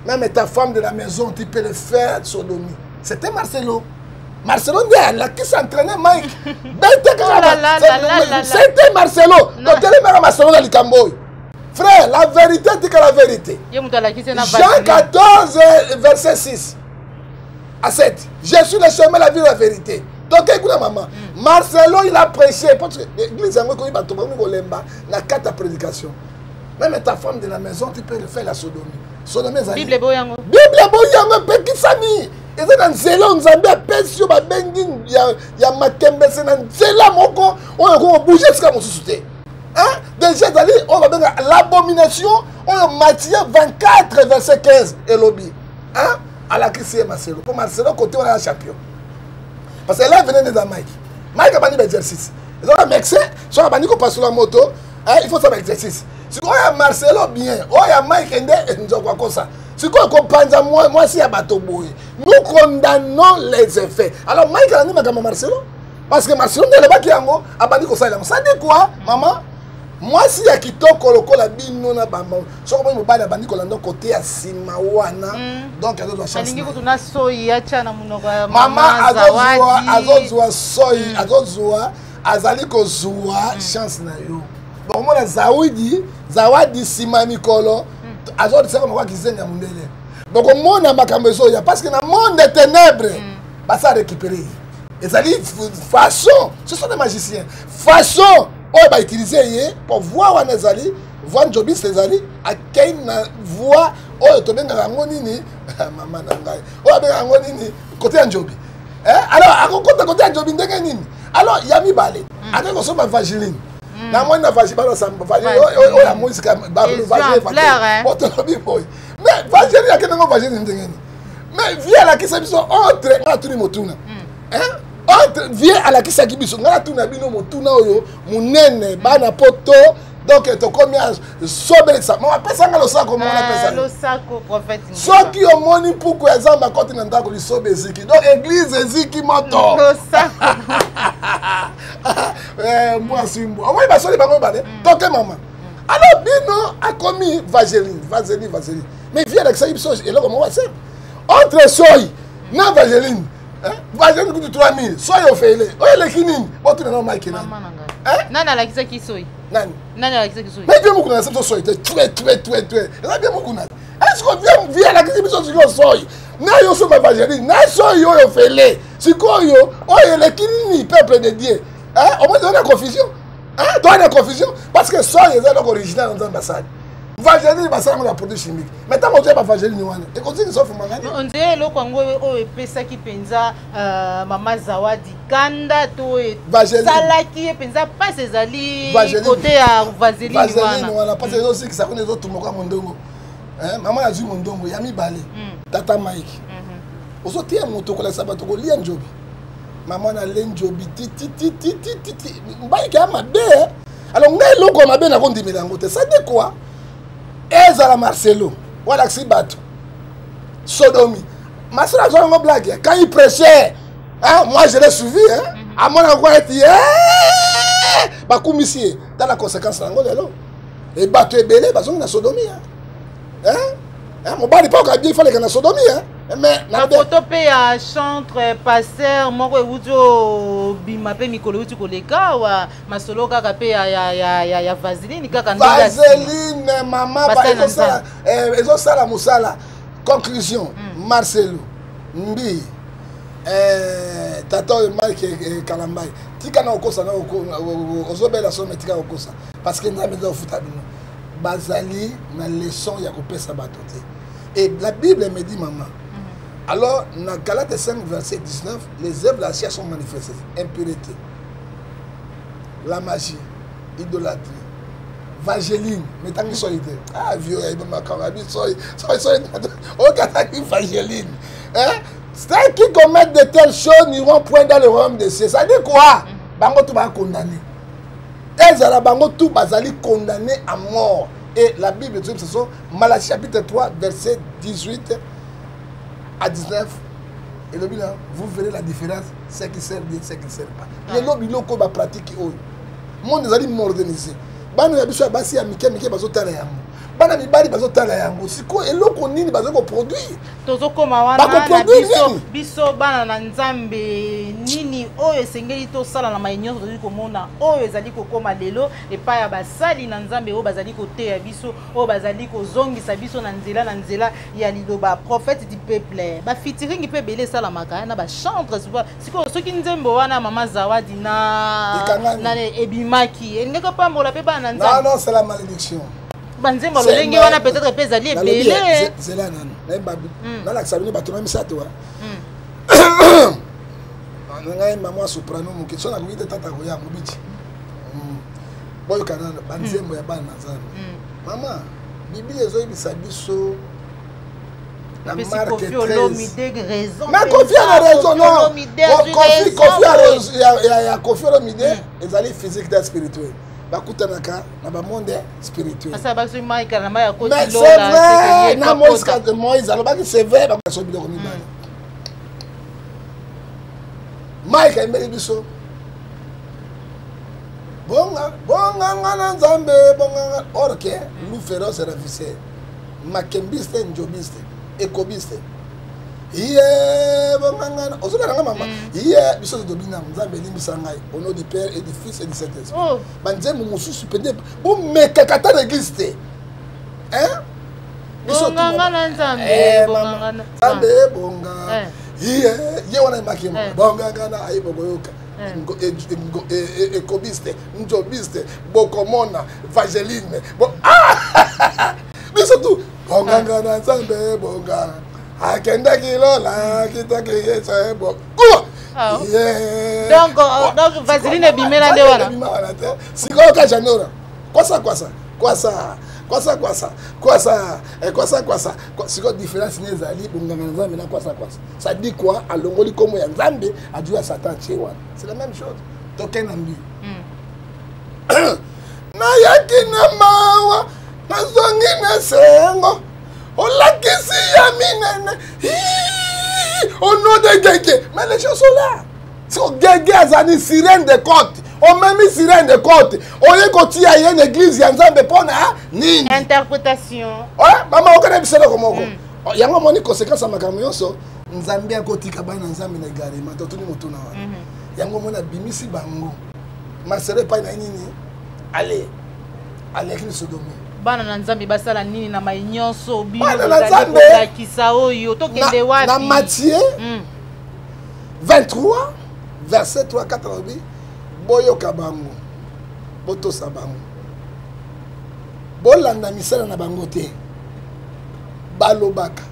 Même ta femme de la maison, tu peux le faire sodomie. C'était Marcelo. Marcelo qui s'entraînait Mike. C'était Marcelo. Donc tu es Marcelo dans le Cambodge. Frère, la vérité dit que la vérité. Jean 14, verset 6 à 7. Je suis le chemin, la vie et la vérité. Donc écoute maman. Marcelo il a prêché. Parce que l'église a na 4 prédication. Même ta femme de la maison, tu peux le faire la sodomie. Sodomie Bible boyango. Bible boyango pekisami. Et c'est dans zélo nzambe apesio ba bengi ya makembe c'est dans zéla moko on ko bouger jusqu'à mon souté. Hein? Déjà d'aller on va benga l'abomination on Matthieu 24 verset 15 et lobby. Hein? À la Christ Marcelo. Pour Marcelo côté on a un champion. Parce que là venait de Mike. Mike a banni l'exercice. Ils ont un médecin, soit banni qu'on passe sur la moto, hein, il faut faire l'exercice. Si on a Marcelo bien, on a Mike et nous avons quoi ça. Si on comprend moi si à bateau boy. Nous condamnons les effets. Alors Mike a dit ma Marcelo parce que Marcelo n'est pas qui yango a banni qu'on ça. Ça dit quoi, maman? Moi si ya kitoko lokola bino na bamba. So ko mo bana banni ko lando côté à Simawana. Donc elle doit chance. Alingi kutuna soyi acha na munoko ya mama azozwa soyi azozwa azali ko zwa chance na yo. Donc moi zawadi sima mikolo azodi saka mwa kizenga mundele. Donc on na makambo so ya parce que na monde des ténèbres ba ça récupérer. Ezali façon, ce sont des magiciens. Façon on va utiliser pour voir où Nezali, voir Jobi Césari, à quel voix on te met dans nini, maman nangai, on va mettre nini côté Jobi. Alors à côté Jobi nini. Alors Yami Balé, avec on ma vagiline. La moindre vagiline, pas ça, vagiline, oh la musique, vagiline, mais vagiline, à quel moment vagiline nini. Mais viens là qui s'est mis entre à tout le monde. Viens à la kisa kibiso ngala tuna bino motuna oyo munene bana poto donc to combien sobele ça moi pesa ngalo sako moi na pesa lo sako prophète soki o moni puku ezamba koti na ndako li sobe ziki donc église eziki moto lo sako moi simbo moi ba soli bango bale donc maman alors bino a commis vaseline mais viens avec ça ibiso et là comment c'est entre soy na vaseline vaseline coûte 3000 soyez offert oye le kinini botu na Mike na nani alakisa kisoyi nani alakisa kisoyi mais bien mukuna septo soyi te tué là bien mukuna est-ce que viens la kisi biso siko soyi na yo so ma vaseline na soyi oyo offert sikoyo oye le kinini peuple de Dieu au moins on a confusion on a confusion parce que soyi est l'original dans l'ambassade. Vaseline basala na produit chimique. Maintenant on dit pas vaseline ni wana. Et continue sauf mangani. On dirait le Congo o epesa ki penza mama Zawadi kanda to salaki penza pas ezali côté ya vaseline wana. Vaseline wana parce que aussi que ça connaît d'autres moka mondongo. Maman a dit mondongo Yami Balé. Tata Mike. Oso tie moto ko la sabato ko lia njobi. Maman na len njobi ti. Mbaye ka mabe. Alors ngai loko mabe na kondimela ngote. Ça dit quoi? Ezala Marcelo, voilà que c'est bateau. Sodomie. Marcelo a joué une blague. Quand il prêchait, hein, moi je l'ai suivi. Hein, à mon endroit, il dit Bakou Missier, dans la conséquence, et bateau est belé, parce qu'on a sodomie. Mon bari pas au il fallait qu'on a sodomie. Mais la photo paye à chantre pasteur moko euto bimape mikolo uti koleka wa masolo kaka pe ya vaseline kaka ndanga vaseline mama ba ezo sala musala conclusion Marcelo mbi tato Mike Kalambai tika na okosa na ozobela so metika okosa parce que nzambe ndo futa bino bazali na leçon ya kopesa batote et la Bible me dit maman. Alors, dans Galates 5, verset 19, les œuvres de la chair sont manifestées. Impureté, la magie, idolâtrie. Vageline, mais tant qu'ils sont idées. Ah, vieux, il m'a dit, Vageline. Hein? Ceux qui commettent de telles choses n'iront point dans le royaume de cieux. Ça dit quoi? Bango tout va condamner. Et Bango tout va condamner à mort. Et la Bible dit, ce sont Malachie chapitre 3, verset 18 à 19. Et le bilan, vous verrez la différence, c'est qui sert bien, c'est qui ne sert pas. Les lobbies locaux va pratiquer. Le monde est modernisé. Bana ya biso basi ya mike bazo tala yango. Bana mibali bazo tala yango. Siko eloko nini bazo ko produire. Tozo koma wana na biso bana na Nzambe nini oyo esengeli to sala na mainyo tozo komona oyo ezali kokoma lelo epa ya basali na Nzambe oyo bazali koteya biso oyo bazali kozongisa biso na nzela ya liloba prophète du peuple. Ba featuring pe belé sala maka na ba chantre siko soki Nzembe wana mama Zawadi na ebimaki engeka pambola pe bana. Non, non, c'est la malédiction. Banzemba lolenge wana peut-être pe zali ebele. C'est là nan. Na babi. Na la sabine batona misato wa. Nanga maman soprano mu question na kuite tata ko ya mubiti. Boyo kana banzembo ya bana zana. Mama, Bible ezo ibisa biso na marque 13. Mais Kofi a raison non. Kofi Olomide ezali physique et spirituel. Bakutanaka na ba monde spirituel. Asa ba so Mike na ya ko mais c'est vrai na Moïse alobaki c'est vrai ba so biloko ni bana. Mike emeli biso. Bonga ngana Nzambe bonga orke lu féroce ravisseur. Makembiste njobiste ekobiste. Bonga ngana ozoka nga mama. Biso de dobina Nzambe limbisa ngai au nom du Père et du Fils et du Saint-Esprit. Banzembo mususu pende bo mekakata l'église te. Hein? Biso ngana Nzambe bonga ngana. Nzambe bonga. Ye wana makemo bonga ngana ayibogoyoka. Ekobiste, njobiste, bokomona, vageline. Biso tu bonga ngana Nzambe bonga. Akenda kilola kitaki yesa bo. Donc vaseline bimela nde wana. Siko ka janora. Kwasa. Siko différence nezali bonga Nzambe na kwasa. Ça dit quoi? Alongoli komo ya Nzambe adu ya Satan chewa. C'est la même chose. Token ambi. Na yaki na mawa na zongi na sengo. Olakisi ya minene. Au nom de Gege. Mais les choses sont là. Si on Gege a une sirène de côte, on même une sirène de côte. On est continué à une église, il y a un Nzambe pour ni interprétation. Ouais, maman, on connaît bien comment. Il y a une conséquence à ma camion. Nzambe a côté kabana Nzambe na gare. Ma totuni motuna. Il y a un bimisi bango. Ma sœur pas na nini. Allez qui se domine. Bana na Nzambe basala nini na mainyoso bino na Nzambe kisa oyo tokende wapi na Matthieu 23 verset 3 4 boyoka bango botosa bango bolanda misala na bango te balobaka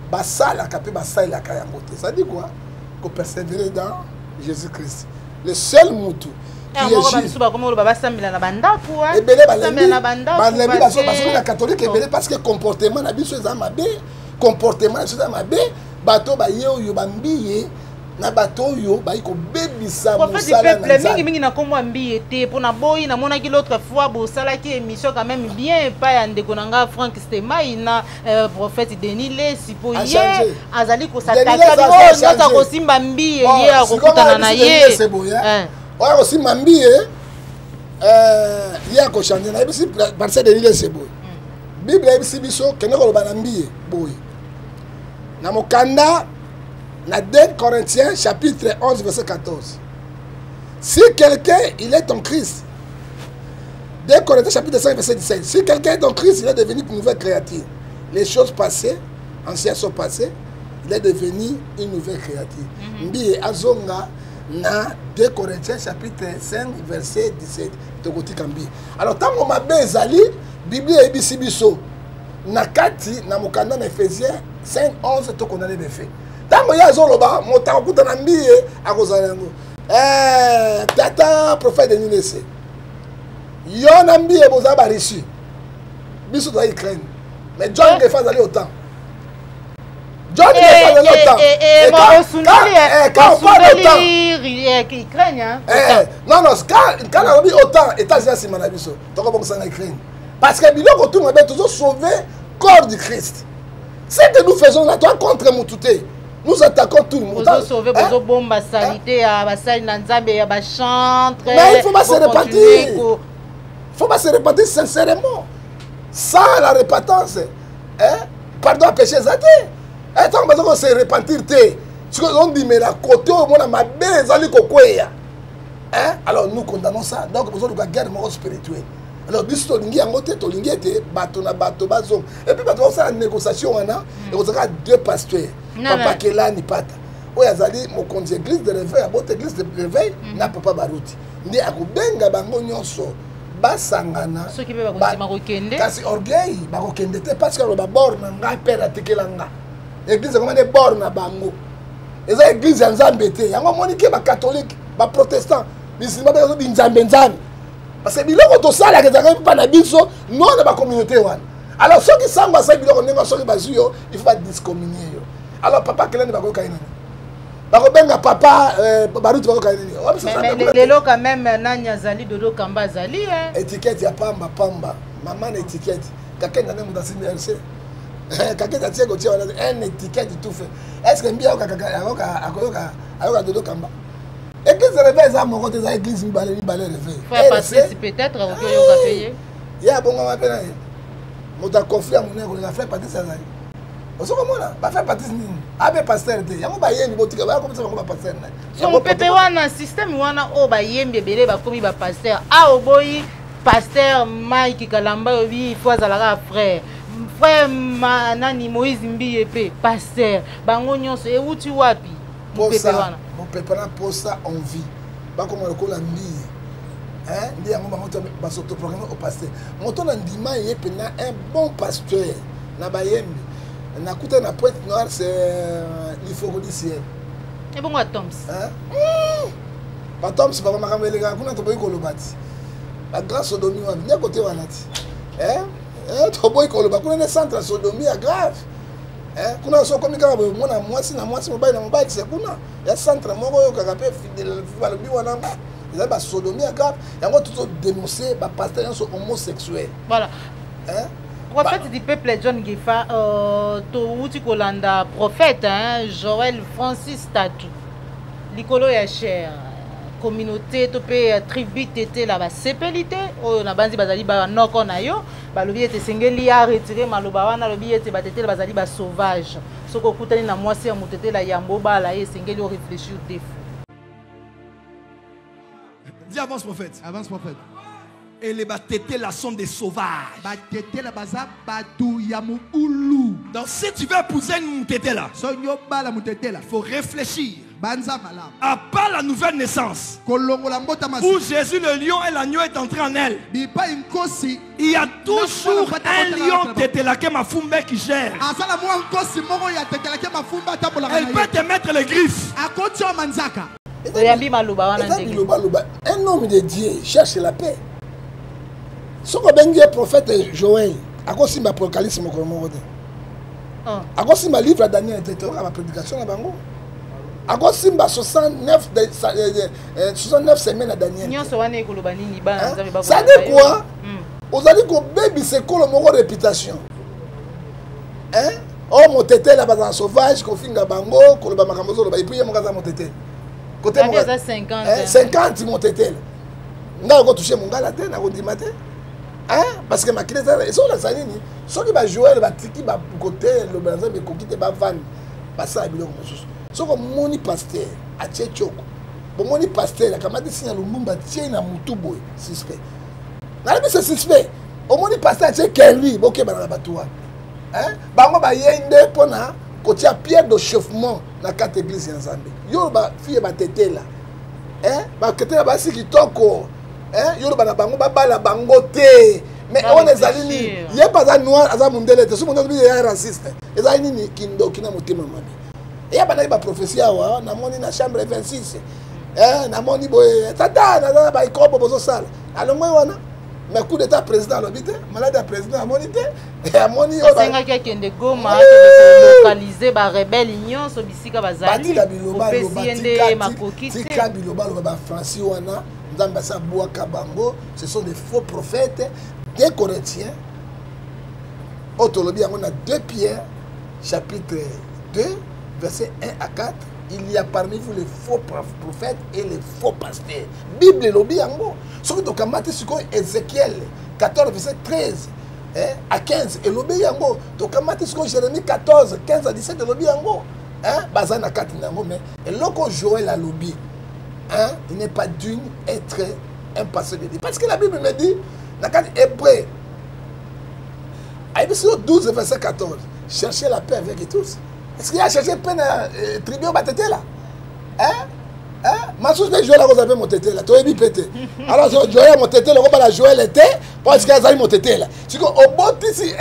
basalaka pe basalaka yango te. Ça dit quoi? Qu'on persévérer dans Jésus-Christ, le seul mutu. Catholique parce que comportement na biso za mabe comportement na mabe bato ba yo bambiye na bato yo ba ko bebisa musala na mingi mingi na komwa mbiye te pona boyi na mona ki l'autre fois bo sala ki émission quand même bien pa ya ndeko nanga Frank Stemai na prophète Denis Lesi po ye azali ko sataka bo nota ko simba mbiye ye akokutana na ye oya ko simba mbiye il y a cochon na ibisi parce de l'île c'est boy Bible ibisi biso kene ko lobana mbiye boy na mokanda na 2 Corinthiens chapitre 11 verset 14. Si quelqu'un il est en Christ, 2 Corinthiens chapitre 5 verset 17. Si quelqu'un est en Christ, il est devenu une nouvelle créature. Les choses passées, anciennes sont passées, il est devenu une nouvelle créature. Mbiye azonga na 2 Corinthiens chapitre 5 verset 17. Alors tant que ma bezali Bible ebisi biso na kati na mokanda na Ephésiens 5:11 to condamné les faits. Tant que ya zoloba motakuta na mbiye akozala yango tata prophète Denis Lesi Yon a mis vos abats reçus. Bissou doit Ukraine. Mais John Gefa allait autant. John Gefa allait autant. Et quand on parle d'autant. Non, non, quand on a mis autant, États-Unis, c'est Manabiso. Donc on va en Ukraine. Parce que Bilo Kotoum avait toujours sauvé le corps du Christ. Ce que nous faisons là, toi contre Moutouté. Nous attaquons tout le monde. Vous sauvez vos bombes, la salité, la salle Nanzambe, la chantre. Mais il ne faut pas se repentir. Il ne faut pas se repentir sincèrement. Sans la repentance, pardon, péché zaté. Et tant que se repentir, on dit, mais la côté où on a ma belle, alors nous condamnons ça. Donc, nous avons une guerre spirituelle. Alors, bis tolingi en côté, tolingi était bateau na bateau bazom. Et puis, bateau ça en négociation, on a deux pasteurs. Papa Kelani Pata. Oui, azali mon compte église de réveil, à votre église de réveil, n'a pas barouti. Ndi akubenga bango nyonso. Basangana. Ceux qui peuvent bakokende. Kasi orgueil, bakokende te parce que ba bord na nga père atekelanga. Église comme des bord na bango. Eza église ya Nzambe te. Yango monike ba catholique, ba protestant, musulman ba zo binzambe nzambe. Parce que biloko to sala ke zaka pa na biso non na ba communauté wana. Alors ceux qui samba ça biloko nenga ceux qui bazuyo, il faut pas discriminer yo. Alors papa kelani ba ko kaina. Ba ko benga papa baruti ba ko kaina. Mais les lots quand même nanya zali dodo kamba zali hein. Étiquette ya pamba pamba. Maman étiquette. Kakenda nemu dans CMRC. Kakenda tie ko tie wana un étiquette tout fait. Est-ce que mbia akoka dodo kamba. Église réveil ça mon côté ça église balé réveil. Faut passer peut-être au que yo payer. Ya bongo mapena. Mota conflit mon nègre la faire partie ça là. Oso komona ba faire partie nini? Abe pasteur te. Yango ba yembi botika ba comme ça ba pasteur na. Son pepe wana système wana o ba yembi belé ba komi ba pasteur. A oboyi pasteur Mike Kalamba obi faut azalaka frère. Frère nani Moïse Mbiyepe pasteur. Bango nyonso e wuti wapi? Pepe wana. Mon peuple a pour ça en vie. Pas comme le cola ni. Hein? Ni à moi ba s'autoproclamer au pasteur. Mon ton ndima yé pena un bon pasteur. Na bayembi. Na kuta na pointe noire c'est l'Ifogoliciel. Et bon à Toms. Hein? Pas Toms pas makamele ga kuna to boy kolobati. La grâce sodomie wa bien côté wanati. Hein? To boy kolobati kuna centre sodomie grave. Kuna so comme quand mona mwasi na mobile c'est kuna ya centre moko yo kaka pe fidèle balobi wana ils ba sodomie grave yango tout dénoncer ba pasteur homosexuel. Voilà. Prophète du peuple John Gefa to uti kolanda prophète hein Joël Francis Tatu likolo ya cher communauté to pe tribu tété la ba sepelité o na banzi bazali ba noko na yo balobi ete sengeli ya retirer maloba wana lobi ete batete bazali ba sauvage soko kutani na mwasi ya mutete la yambo bala ye sengeli o réfléchir des fous. Dis avance prophète. Avance prophète. Et les batétés là sont des sauvages. Batétés là baza batu yamu ulu. Donc si tu veux épouser une tété là, il faut réfléchir. À part la nouvelle naissance, où Jésus le lion et l'agneau est entré en elle, il y a toujours un lion qui gère. Elle peut te mettre les griffes. Un homme de Dieu cherche la paix. Ce que le prophète Joël, à cause de l'Apocalypse, à cause de livre Daniel, la prédication à Bango. À cause de 69 semaines à Daniel. Ça dit quoi? Vous allez que baby c'est quoi le réputation? Hein? Oh mon tété là bas sauvage, qu'on finga Bango, qu'on le bamacamozo, et puis il y a mon tété. Côté 50 mon tété. N'a pas touché mon gars la tête, n'a pas dit matin. Hein? Parce que ma clé est sur la saline. Ceux qui vont jouer, le batiki va côté, le bazar, mais qu'on quitte pas van. Pas ça, il y a so ko moni pasteur a tcheko bo moni pasteur la kamadi sinya lumumba tie na mutu boy suspect na bi c'est suspect o moni pasteur tchekeli boke bana batwa hein bango ba yende pona ko tia pierre d'échauffement na quatre églises ya Nzambe yo ba fille ba tetela hein ba ketela ba siki toko hein yo ba na bango ba bala bango te mais on est allé il y a pas noir aza mundele te so mondele bi ya raciste ezali ni kindo kina motema mabe. Il y a une prophétie dans la chambre 26. Dans la boye, tata, dans la baïkobo, bozo sala. Alors, moi, mais coup d'état président l'obité malade à président à monité et à moni senga qui kende goma localiser ba rebelle union so bisika bazali la biloba ende makoki tika biloba ba Francis wana nzamba sa boaka bango ce sont des faux prophètes des Corinthiens autolobi on a 2 Pierre chapitre 2 verset 1 à 4 il y a parmi vous les faux prophètes et les faux pasteurs. Bible lobi yango. Ce que tu as sur Ézéchiel 14 verset 13 à 15 et lobi yango. Tu as sur Jérémie 14 15 à 17 et lobi yango. Bazana 4 yango mais et loco Joël a lobi. Il n'est pas digne être un pasteur de Dieu. Parce que la Bible me dit dans 4 Hébreux 12 verset 14 cherchez la paix avec tous. Est-ce qu'il a cherché peine à tribu au Batété là? Ma source de Joël a reservé mon tété là. Tu as pété. Alors, Joël mon tété, le roi la Joël était parce qu'il a mon tété là. C'est qu'au bout ici,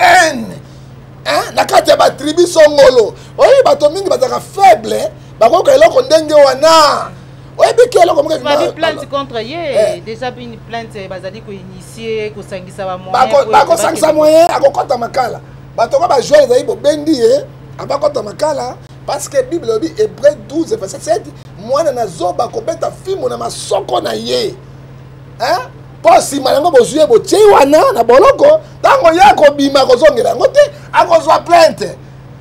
na kati ya tribu songolo. Oui, batomingi bataka faible. Bako ka eloko ndenge wana. Oui, biki eloko moko. Ma plainte contre ye. Déjà une plainte bazali ko initier ko sangisa ba moyen. Bako sangisa moyen akokota makala. Batoko ba Joël zayi bo bendi ye. Abakota makala parce que Bible dit Hébreux 12 verset 7 mwana na zoba kobeta fimo na masoko na ye posi malango bozuye botie wana na boloko tango yako bima kozongela ngote akozwa plainte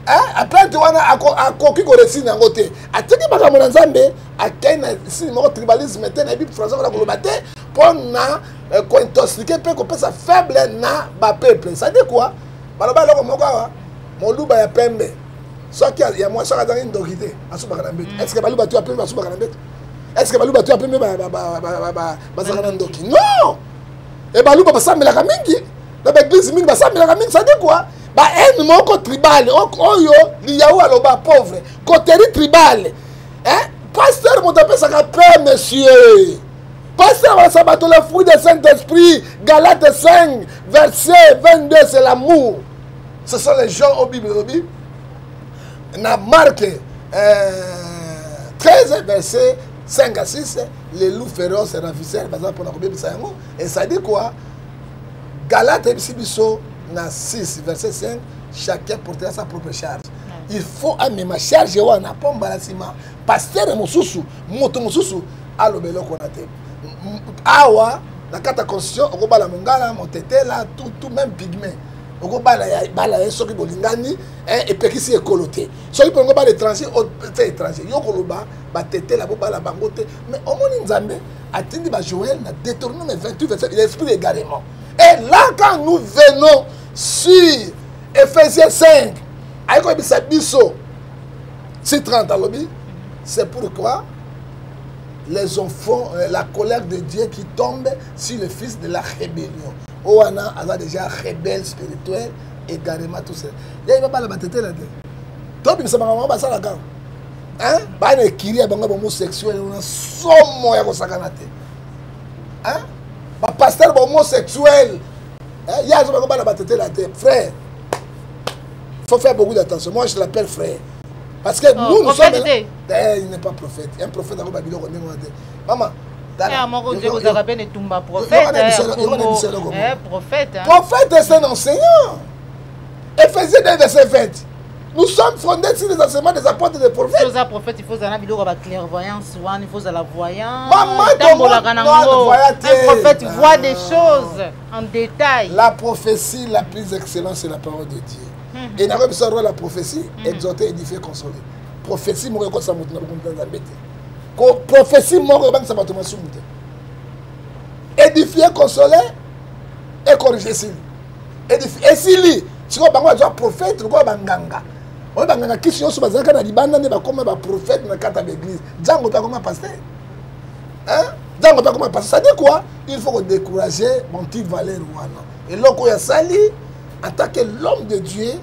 a plainte wana akoki ko resina ngote atiki makambo na Nzambe akena si moko tribalisme te na Bible français ko lobate pona ko intoxiquer pe ko pesa faible na ba peuple ça dit quoi baloba loko moko wa moluba ya pembe soki ya moi soki azali ndokite asubaka na mbeto est-ce que baluba tu apembe asubaka na mbeto est-ce que baluba tu apembe bazaka na ndoki non et baluba basamelaka mingi na baeglise mingi basamelaka mingi ça dit quoi ba haine moko tribal oyo liyahu aloba pauvre koteri tribal pasteur moto apesaka paix monsieur pasteur wana bato le fruit du Saint-Esprit Galates 5 verset 22 c'est l'amour. Ce sont les gens au Bible. Dans Marc 13, verset 5 à 6, les loups féroces et ravisseurs, et ça dit quoi? Galates dans 6, verset 5, chacun portera sa propre charge. Il faut amener ma charge, on a pas embarrassement. Pasteur et Moussousou, Moto Moussousou, à l'obélo qu'on a été. Awa, la carte constitution, on va la mongala, mon tété là, tout même pygmée. On va la soki bolingani et pekisi ekoloté. Soki pongo ba l'étranger au étranger. Yo koloba ba tété la boba la bangote. Mais au moni Nzambe atindi ba Joël na Deutéronome 28 verset l'esprit d'égarement. Et là quand nous venons sur Ephésiens 5, ayiko bisa biso c'est 30 alobi, c'est pourquoi les enfants, la colère de Dieu qui tombe sur le fils de la rébellion. Oana a déjà rebelle spirituel également tout ça. Il n'y a pas la batterie là. Donc il me semble que ça la gamme. Hein? Bah il kiri à banga homosexuel on a somme ya ko sakanate. Hein? Bah pasteur homosexuel. Il y a ça la batterie là frère. Faut faire beaucoup d'attention. Moi je l'appelle frère. Parce que nous sommes là. Il n'est pas prophète. Un prophète dans le Babylone on est maman. Prophète est un enseignant. Ephésiens 2 verset 20. Nous sommes fondés sur les enseignements des apôtres et des prophètes. Il faut la clairvoyance, il faut la voyance. Un prophète voit des choses en détail. La prophétie la plus excellente, c'est la parole de Dieu. Et n'a pas besoin de la prophétie, exhorter, édifier, consoler. Prophétie, moi, je ça prophétie, moi, je édifier, consoler et corriger. Et si tu as un prophète, tu as un ganga. On va ganga qui sont sur la libanda ne va comme un prophète dans la carte de l'église. Django pas comme un pasteur. Hein? Django pas comme un pasteur. Ça dit quoi? Il faut décourager mon petit Valère Wana. Et là, quand il y a sali, en tant que l'homme de Dieu,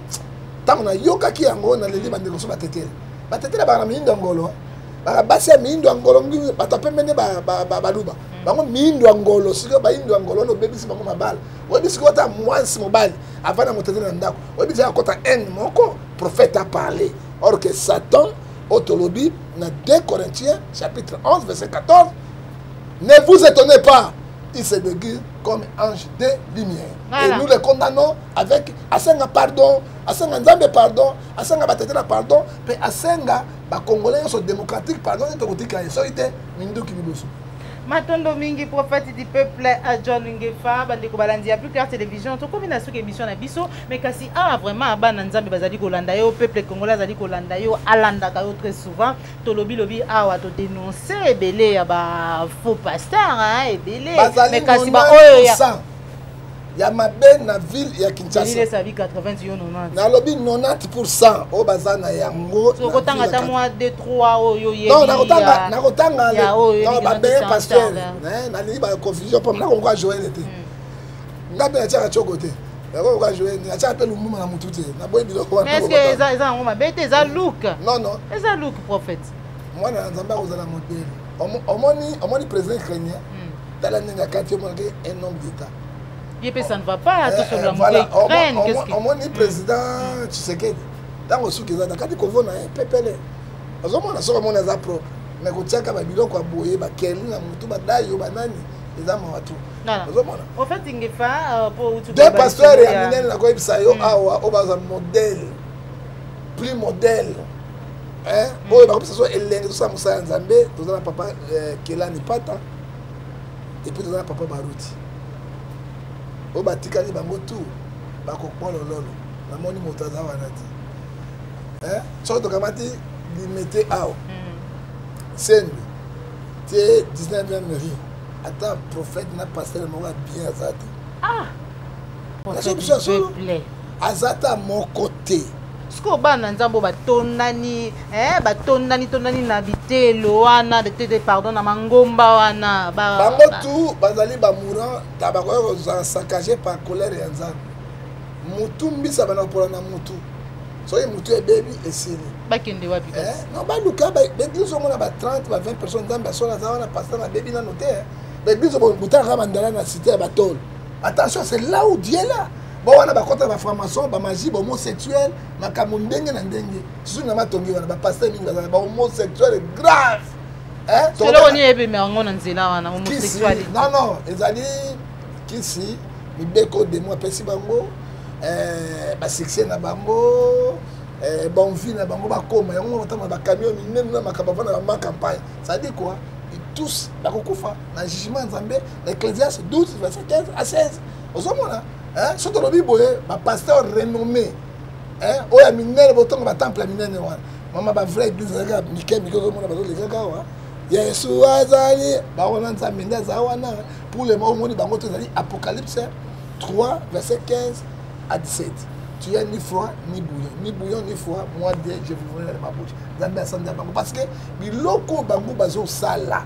tant qu'on a yoka qui est en gros dans les livres de la tête. La tête là, bah, mine d'angolo. Bah, basi mine d'angolo, bah, tapé mené baluba. Bango mindo angolo siko ba indo angolo no baby sibango mabala obi siko ta mwansi mobali avana motete na ndako obi za kota en moko prophète a parlé or que Satan autolobi na 2 Corinthiens chapitre 11 verset 14 ne vous étonnez pas il se déguise comme ange de lumière. Voilà. Et nous les condamnons avec Asenga pardon, Asenga Nzambe pardon, Asenga Batetela pardon, puis Asenga Congolais sont démocratiques pardon, et tout qui a sorti Mindu Kiliboso. Matondo mingi prophète du peuple à John Ngefa bandeko balandi plus clair télévision to comme na suki émission na biso mais kasi vraiment bana nzambe bazali kolanda yo peuple congolais azali kolanda yo alanda ka yo très souvent to lobi awa to dénoncer ebele ya ba faux pasteur hein ebele mais kasi ba oyo ya mabe na ville ya Kinshasa il est 80 yo 90 na lobi 90% o bazana yango so kotanga ta moi 2 3 oyo yebi non na kotanga non ba be pasteur na li ba confusion pour na ko kwa Joël était ngabe na tshaka chokote na ko kwa Joël na tshaka pe lumuma na mututé na boy biloko mais est-ce que ça ngoma bete za look non ça look prophète moi na nzamba ko zala modèle omoni président ukrainien tala ninga kati mo un homme d'état. Et puis ça ne va pas, tout sur la Ukraine. On dit président Tshisekedi. Dans le souk, il y a des gens pépélé. Parce que moi, on a propre. Mais quand tu as des bilans qui ont boyé, qui ont des banani, ils ont en fait, il y a deux pasteurs et Aminel, la Goïb Sayo, un modèle. Plus modèle. Bon, il va soit Hélène, tout ça, Moussa Nzambe, tout ça, papa Kelani Pata, et puis tout ça, papa Barouti. O batikali bango tout bakokpona lolo na moni motaza wana ti so to kamati limité ao sen tie 19e mairie ata prophète na pasteur mo ga bien azata prophète azata mon côté sko bana nzambo batonani tonani na bitelo wana de pardon na mangomba wana bango tout bazali ba mourant tabako saccagé par colère ya nzambe mutu mbisa bana pola na mutu so ye mutu e baby esili bakende wapi non ba luka ba église on a ba 30 ba 20 personnes nzambe so na zawana pasteur na baby na noter ba église on mutaka mandala na cité ba tol attention c'est là où Dieu est là. Bon, on a pas contre la franc-maçon, la magie, homosexuel, ma kamundenge na ndenge. Si on a matongi, on a pasteur, on a homosexuel grave. Hein? C'est là où on est mais on a nzela wana homosexualité. Non, ils ont dit qu'ici, mi beko de moi pesi bango, ba sexe na bango, bon vie na bango ba koma, yango otama ba camion minene na makabava na ma campagne. Ça dit quoi? Ils tous ba kokufa na jugement Nzambe, l'Ecclésiaste 12 verset 15 à 16. Ozomona surtout le bible ba pasteur renommé oya minene botongo ba temple minene wana mama ba vrai église ga mikemi ko mona ba zo le gaga wa Yesu azali ba wana nzambe ndaza wana pour les mots moni bango tozali Apocalypse 3 verset 15 à 17 tu es ni froid ni bouillon ni froid moi Dieu je vous ouvrirai ma bouche nzambe asanda bango parce que biloko bango bazo sala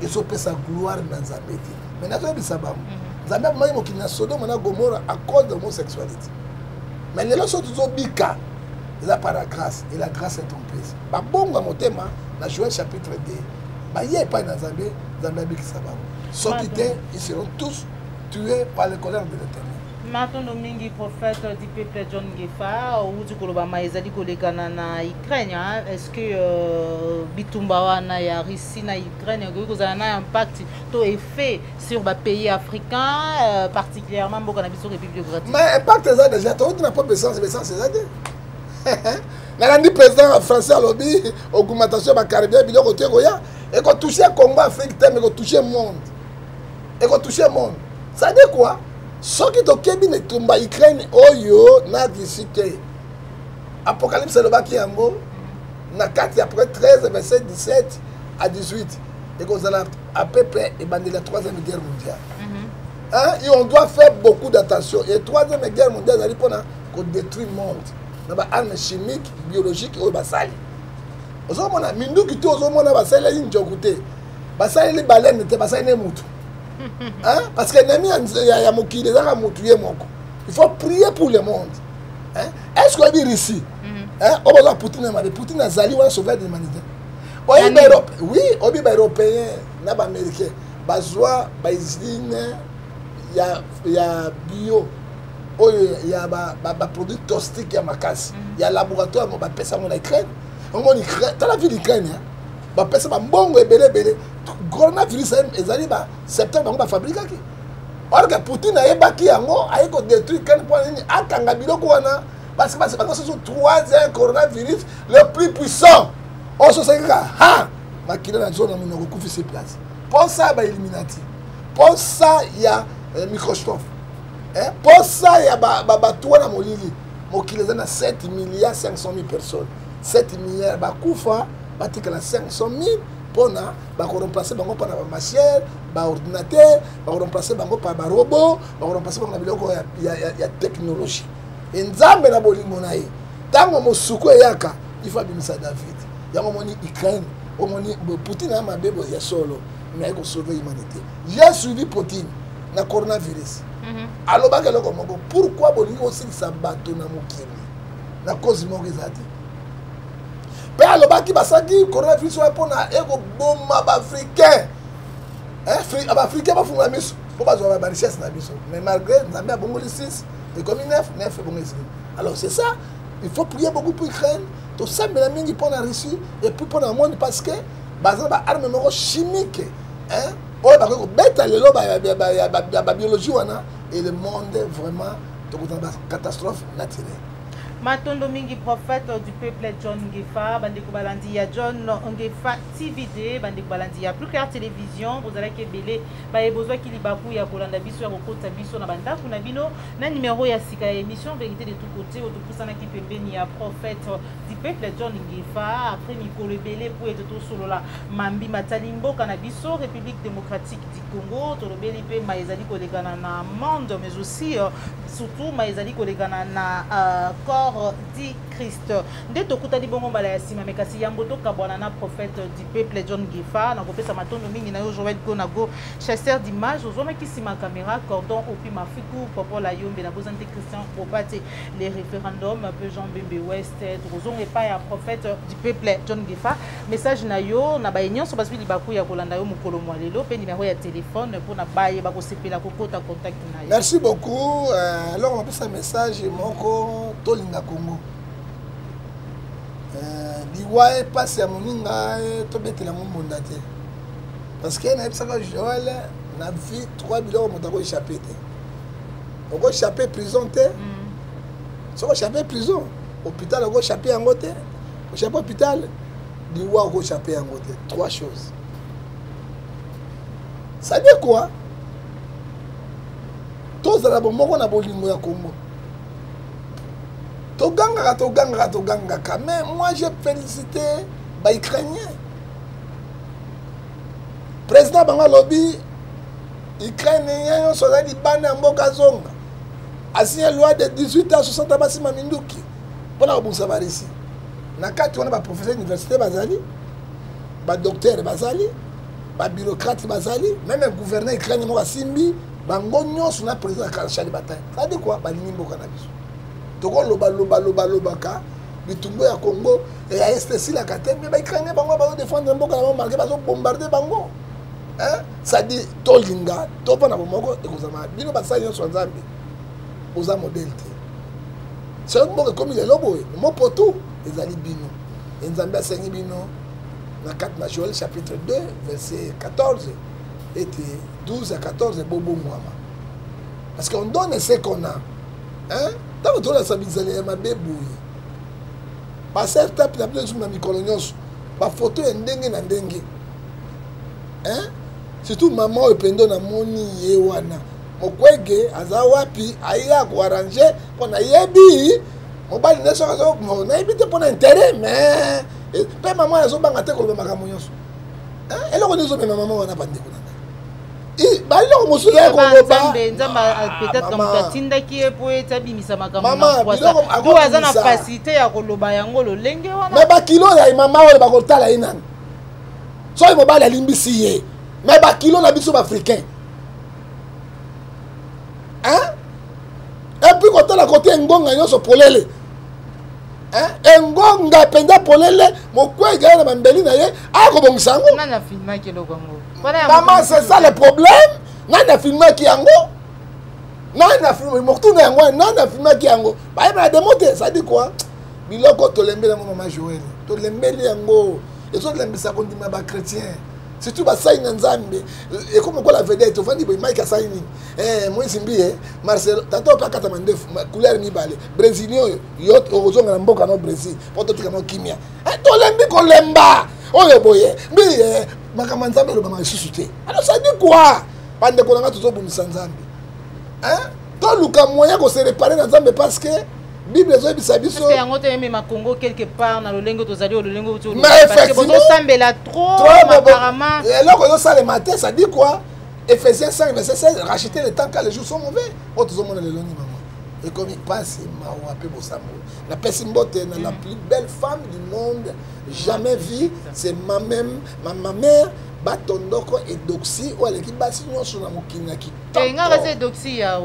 et pesa gloire dans nzambe mais na to bisa bango Nzambe m'a dit qu'il y a Sodome et Gomorrhe à cause de l'homosexualité. Mais les gens sont bika, ils ont par la grâce et la grâce est trompée. Bah bon, mon thème, dans Joël chapitre 2, bah il n'y a pas dans Nzambe, Nzambe bika ça va. Sauf ils seront tous tués par la colère de l'Éternel. Maintenant, mingi prophète du peuple John Ngefa ou du Kolobama ezali kolekana na Ukraine, est-ce que bitumba wana ya Russie na Ukraine ko za na impact to effet sur ba pays africains particulièrement mboka na biso République démocratique? Mais impact ça déjà to na pas besoin c'est ça dé. Na ndi président français lobby augmentation ba caribien biloko te koya et ko toucher Congo Afrique te mais ko toucher monde. Et ko toucher monde. Ça dit quoi? Ce qui est au Québec, c'est Ukraine, Oyo, Nadisite. Apocalypse, le baki yango, na 4 après 13, verset 17 à 18. Et qu'on a à peu près ébandé la 3e guerre mondiale. Et on doit faire beaucoup d'attention. Et la 3e guerre mondiale, on détruit le monde. On a des armes chimiques, biologiques, et basali. On a mindu qui tout, on a basali, on a basali, basali les baleines, basali les moutons. Parce que il faut prier pour le monde. Est-ce qu'on dit ici? On va Poutine a zali ou sauver l'humanité. Oui, on dit européen, américain, bazwa, baisine, il y a bio, il y a produits toxiques, il y a makasi, il y a laboratoire, on va passer à mon Ukraine. On va Ukraine, tu as la vie d'Ukraine. On va passer à mon bon et belé. Coronavirus ezali ba septembre bango ba fabriquer or que Poutine a ébaki yango a ko détruire quel point ni akanga biloko wana parce que c'est le troisième coronavirus le plus puissant. On se sait que ha makila na zone na ko kufi sur place. Pour ça ba Illuminati. Pour ça il y a Microsoft. Pour ça il y a ba toi na molili. Mokileza na 7 milliards 500 000 personnes. 7 milliards ba kufa ba tikala 500 000 pona ba ko remplacer bango par ba machine, ba ordinateur, ba ko remplacer bango par ba robot, ba ko remplacer bango na biloko ya technologie. Nzambe na bolingo na ye. Tango mosuko yaka, il faut bimisa David. Yango moni Ukraine, o moni Poutine na mabebo ya solo, mais il faut sauver l'humanité. J'ai suivi Poutine na coronavirus. Alors ba keloko moko, pourquoi bolingo aussi sa bato na mokili? Na cause moko ezati. Pe alobaki basaki coronavirus wa pona eko bomba ba africain. Ba africain ba funga miso, po ba zo ba richesse na biso. Mais malgré Nzambe a bongo 6 et comme 9 bon ici. Alors c'est ça, il faut prier beaucoup pour l'Ukraine, tout ça mais la mingi pour la Russie et puis pour le monde parce que bazan ba arme chimique hein, oh ba ko beta le lo ba biologie wana et le monde vraiment tout une catastrophe naturelle. Matondo mingi prophète du peuple John Ngefa, bandeko balandi ya John Ngefa TVD, bandeko balandi ya plus clair télévision, vous allez que belé ba besoin ki libaku ya kolanda biso ya kokota biso na bandaku na bino na numéro ya sika ya émission vérité de tout côté au tout sana ki pembeni ya prophète du peuple John Ngefa après mikolo belé pour être tout solo la mambi matalimbo kana biso République démocratique du Congo to le belé pe maizali kolekana na monde mais aussi surtout maizali kolekana na corps dit Christ. Nde tokuta di bongo mbala ya sima mekasi yamboto kabwana na prophète du peuple John Ngefa na kopesa matondo mingi na yo Joël Gonago chasseur d'images ozoma kisima caméra cordon opi mafiku popo la yombe na bozante Christian Obate les référendums peu Jean Bembe West ozonga epa ya prophète du peuple John Ngefa message na yo na bayenyo so basbi libaku ya kolanda yo mukolo mwa lelo pe numéro ya téléphone pour na baye ba kosepela kokota contact na yo. Merci beaucoup. Alors on va passer un message moko tolinga Congo. Liwa passe à moninga to betela mombonda te. Parce que na epsaka Joël na vie 3 biloko motako échappé te. Oko échappé prison te. Soko échappé prison, hôpital oko échappé yango te. Échappé hôpital, liwa oko échappé yango te. 3 choses. Ça dit quoi? Tous la bomoko na bolingo ya Congo. Toganga. Mais moi j'ai félicité les Ukrainiens. Président Banga Lobby, Ukrainiens sont allés banner en Bokazonga. A signé loi de 18 à 60 ans Basima Minduki. Pour la savoir ici. Na kati on a professeur d'université Bazali, docteur Bazali, bureaucrate Bazali, même un gouverneur ukrainien Simbi, bango nyonso na président Kalachali Bataille. Ça dit quoi? Balini Mboka na biso. Toko loba ka bitumbo ya Congo et ya STC la kate mais ba Ukrainien bango ba défendre mboka na malgré ba bombarder bango hein ça dit tolinga to pa na bomoko ekozama bino ba sa nyonso nzambe oza modèle te c'est un mboka comme le lobo mo poto ezali bino nzambe asengi bino na 4 na Joël chapitre 2 verset 14 et 12 à 14 bobo mwama parce qu'on donne ce qu'on a hein. Tant que la sabizali ma bébouille. Parce que tape la plus na mikolonyos. Ba photo ndenge na ndenge. Hein? Surtout maman ependo na moni yewana. Mokwege aza wapi aya ko arranger pona yebi. Mobali ne so ko na ebite pona intérêt mais pe maman azo banga te ko be makambo nyonso. Hein? Elo ko nizo be maman wana bande ko. Balilo musula ko ba nzamba peut-être comme tatinda ki epo etabimisa makambo na kwasa ko aza na facilité ya koloba yango lo lenge wana mais ba kilo ya mama wala ba kotala inani so mo bala limbisi ye mais ba kilo na biso ba africain hein et puis kotala côté ngonga nyoso polele hein ngonga penda polele mo kwega na bambeli na ye ako bongisango nana filma ki loko ngo. Maman, c'est ça le problème. Nana filmé qui yango. Nana filmé mortune yango, nana filmé qui yango. Ba ba démonter, ça dit quoi? Biloko to lembe na maman Joël. To lembe yango. Et so lembe ça qu'on dit ma ba chrétien. surtout basali na nzambe ekoma kola vedette ovandi boye Mike asali moi simbi Marcelo tato pa kata mandefu couleur mibale brésilien oyo yo ozonga na mboka no Brésil poto tika no kimia tolembi kolemba oyo boye mbi makambo nzambe lo bama isusu te alors ça dit quoi bande ko nanga tozobumisa nzambe to luka moyen ko se réparer na nzambe parce que Bible zo ebisa biso parce que yango te même Congo quelque part na lolengo tozali lolengo to parce que bozo sambela trop apparemment là ko ça le matin ça dit quoi Ephésiens 5 verset 16 racheter le temps quand les jours sont mauvais autres hommes le loni maman et comme il passe ma wape bosambo la personne la plus belle femme du monde jamais vue c'est ma mère batondoko et doxy ou aleki basi nyonso na mokina ki ngaka c'est doxy ya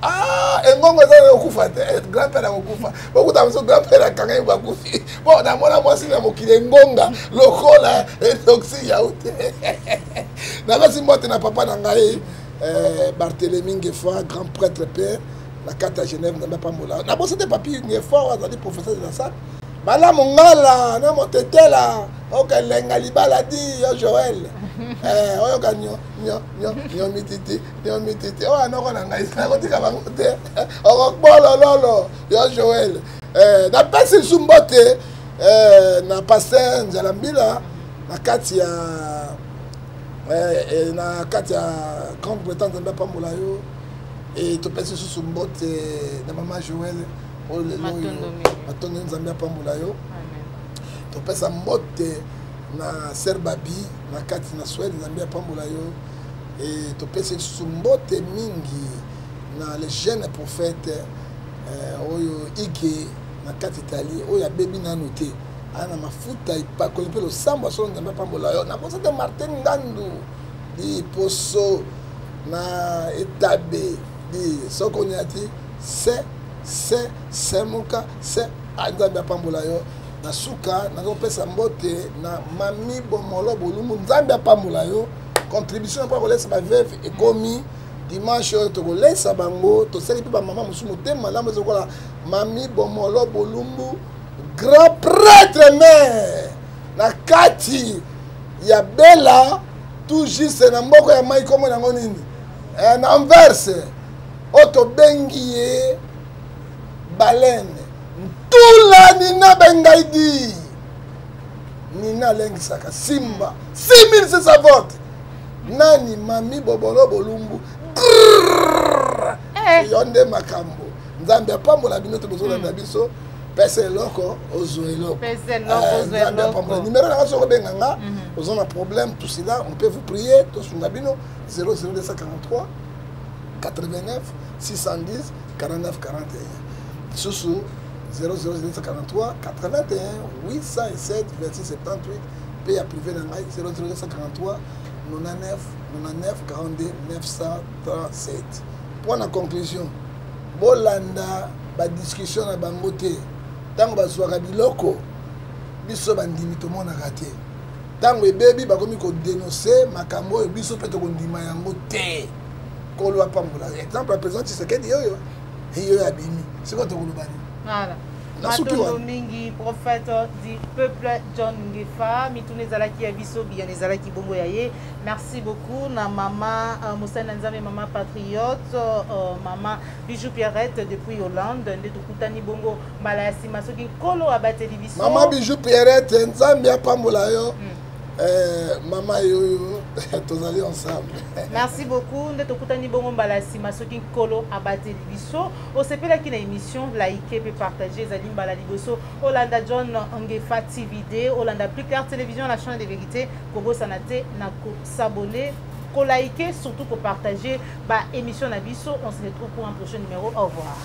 ah engongo za okufa grand-père okufa beaucoup d'amso grand-père akanga bakufi bon na mona mwasi na mokile ngonga lokola doxy ya ute na basi mbote na papa na ngai Barthélemy Ngefa grand prêtre père la carte à Genève na pambola na bosse de papi Ngefa azali professeur de la salle bala mongala na motetela okelenga libala di yo Joël oyo kanyo nyo mititi o anoko na ngai na kotika bango te okokbolo lolo yo Joël na pesi sumbote na pasteur Nzalambila na kati ya Grande-Bretagne nzambe apambola yo et to pesi sumbote na mama Joël matondo nzambe apambola yo to pesa mbote na Sœur Babi na kati na Suède nzambe apambola yo et to pesa sumbote mingi na les jeunes prophètes oyo ike na kati Italie oyo abebi nanu te ana mafuta ipakoli pe losambo solo nzambe apambola yo na posa de Martin Ngandu di poso na etabe di soko nyati c'est muka c'est nzambe apambola yo na suka na kopesa mbote na mami bomolo bolumu nzambe apambola yo contribution pour laisser ma veuve et commis dimanche to kolesa bango to seli pe ba mama musu motema la mazo kola mami bomolo bolumbu grand prêtre mère na kati ya bela tout juste na mboko ya mai komo na ngonini na Anvers oto bengie baleine tula nina bengaidi nina lengisaka simba 6600 votes nani mami bobolo bolumbu yonde makambo nzambe apambola bino to bozola na biso pese eloko ozoelo nzambe apambola numéro na ngaso benganga ozona problème tout cela on peut vous prier to sunga bino 00243 89 610 49 41 Soussou 00243 81 807 26 78 paye à privé dans 00243 99 42 937. Pour la conclusion, bolanda ba discussion na bango te. Tango bazwaka biloko biso bandimi to mona raté. Tango ebebi bakomi ko dénoncer makambo e biso pe to kondima yango te. Kolo apambola. Exemple à présent Tshisekedi yoyo. Yo abimi. C'est quoi to kolobani? Voilà. Matondo mingi prophète du peuple John Ngefa mitune zalaki ya biso bien ezalaki bongo yaye. Merci beaucoup na mama Moussana Nzambe mama patriote mama Bijou Pierrette depuis Hollande nde tukutani bongo malasi masoki kolo abateli biso mama Bijou Pierrette Nzambe apambola yo maman yoyo tozali ensemble. Merci beaucoup nde tokutani bongo malasi masoki kolo abateli biso osepelaki na émission like pe partager zali mbala liboso Olanda John Ngefa TVD Olanda Plus Clair Télévision la chaîne de vérité kobo sanate na ko s'abonner ko liker surtout ko partager ba émission na biso on se retrouve pour un prochain numéro au revoir.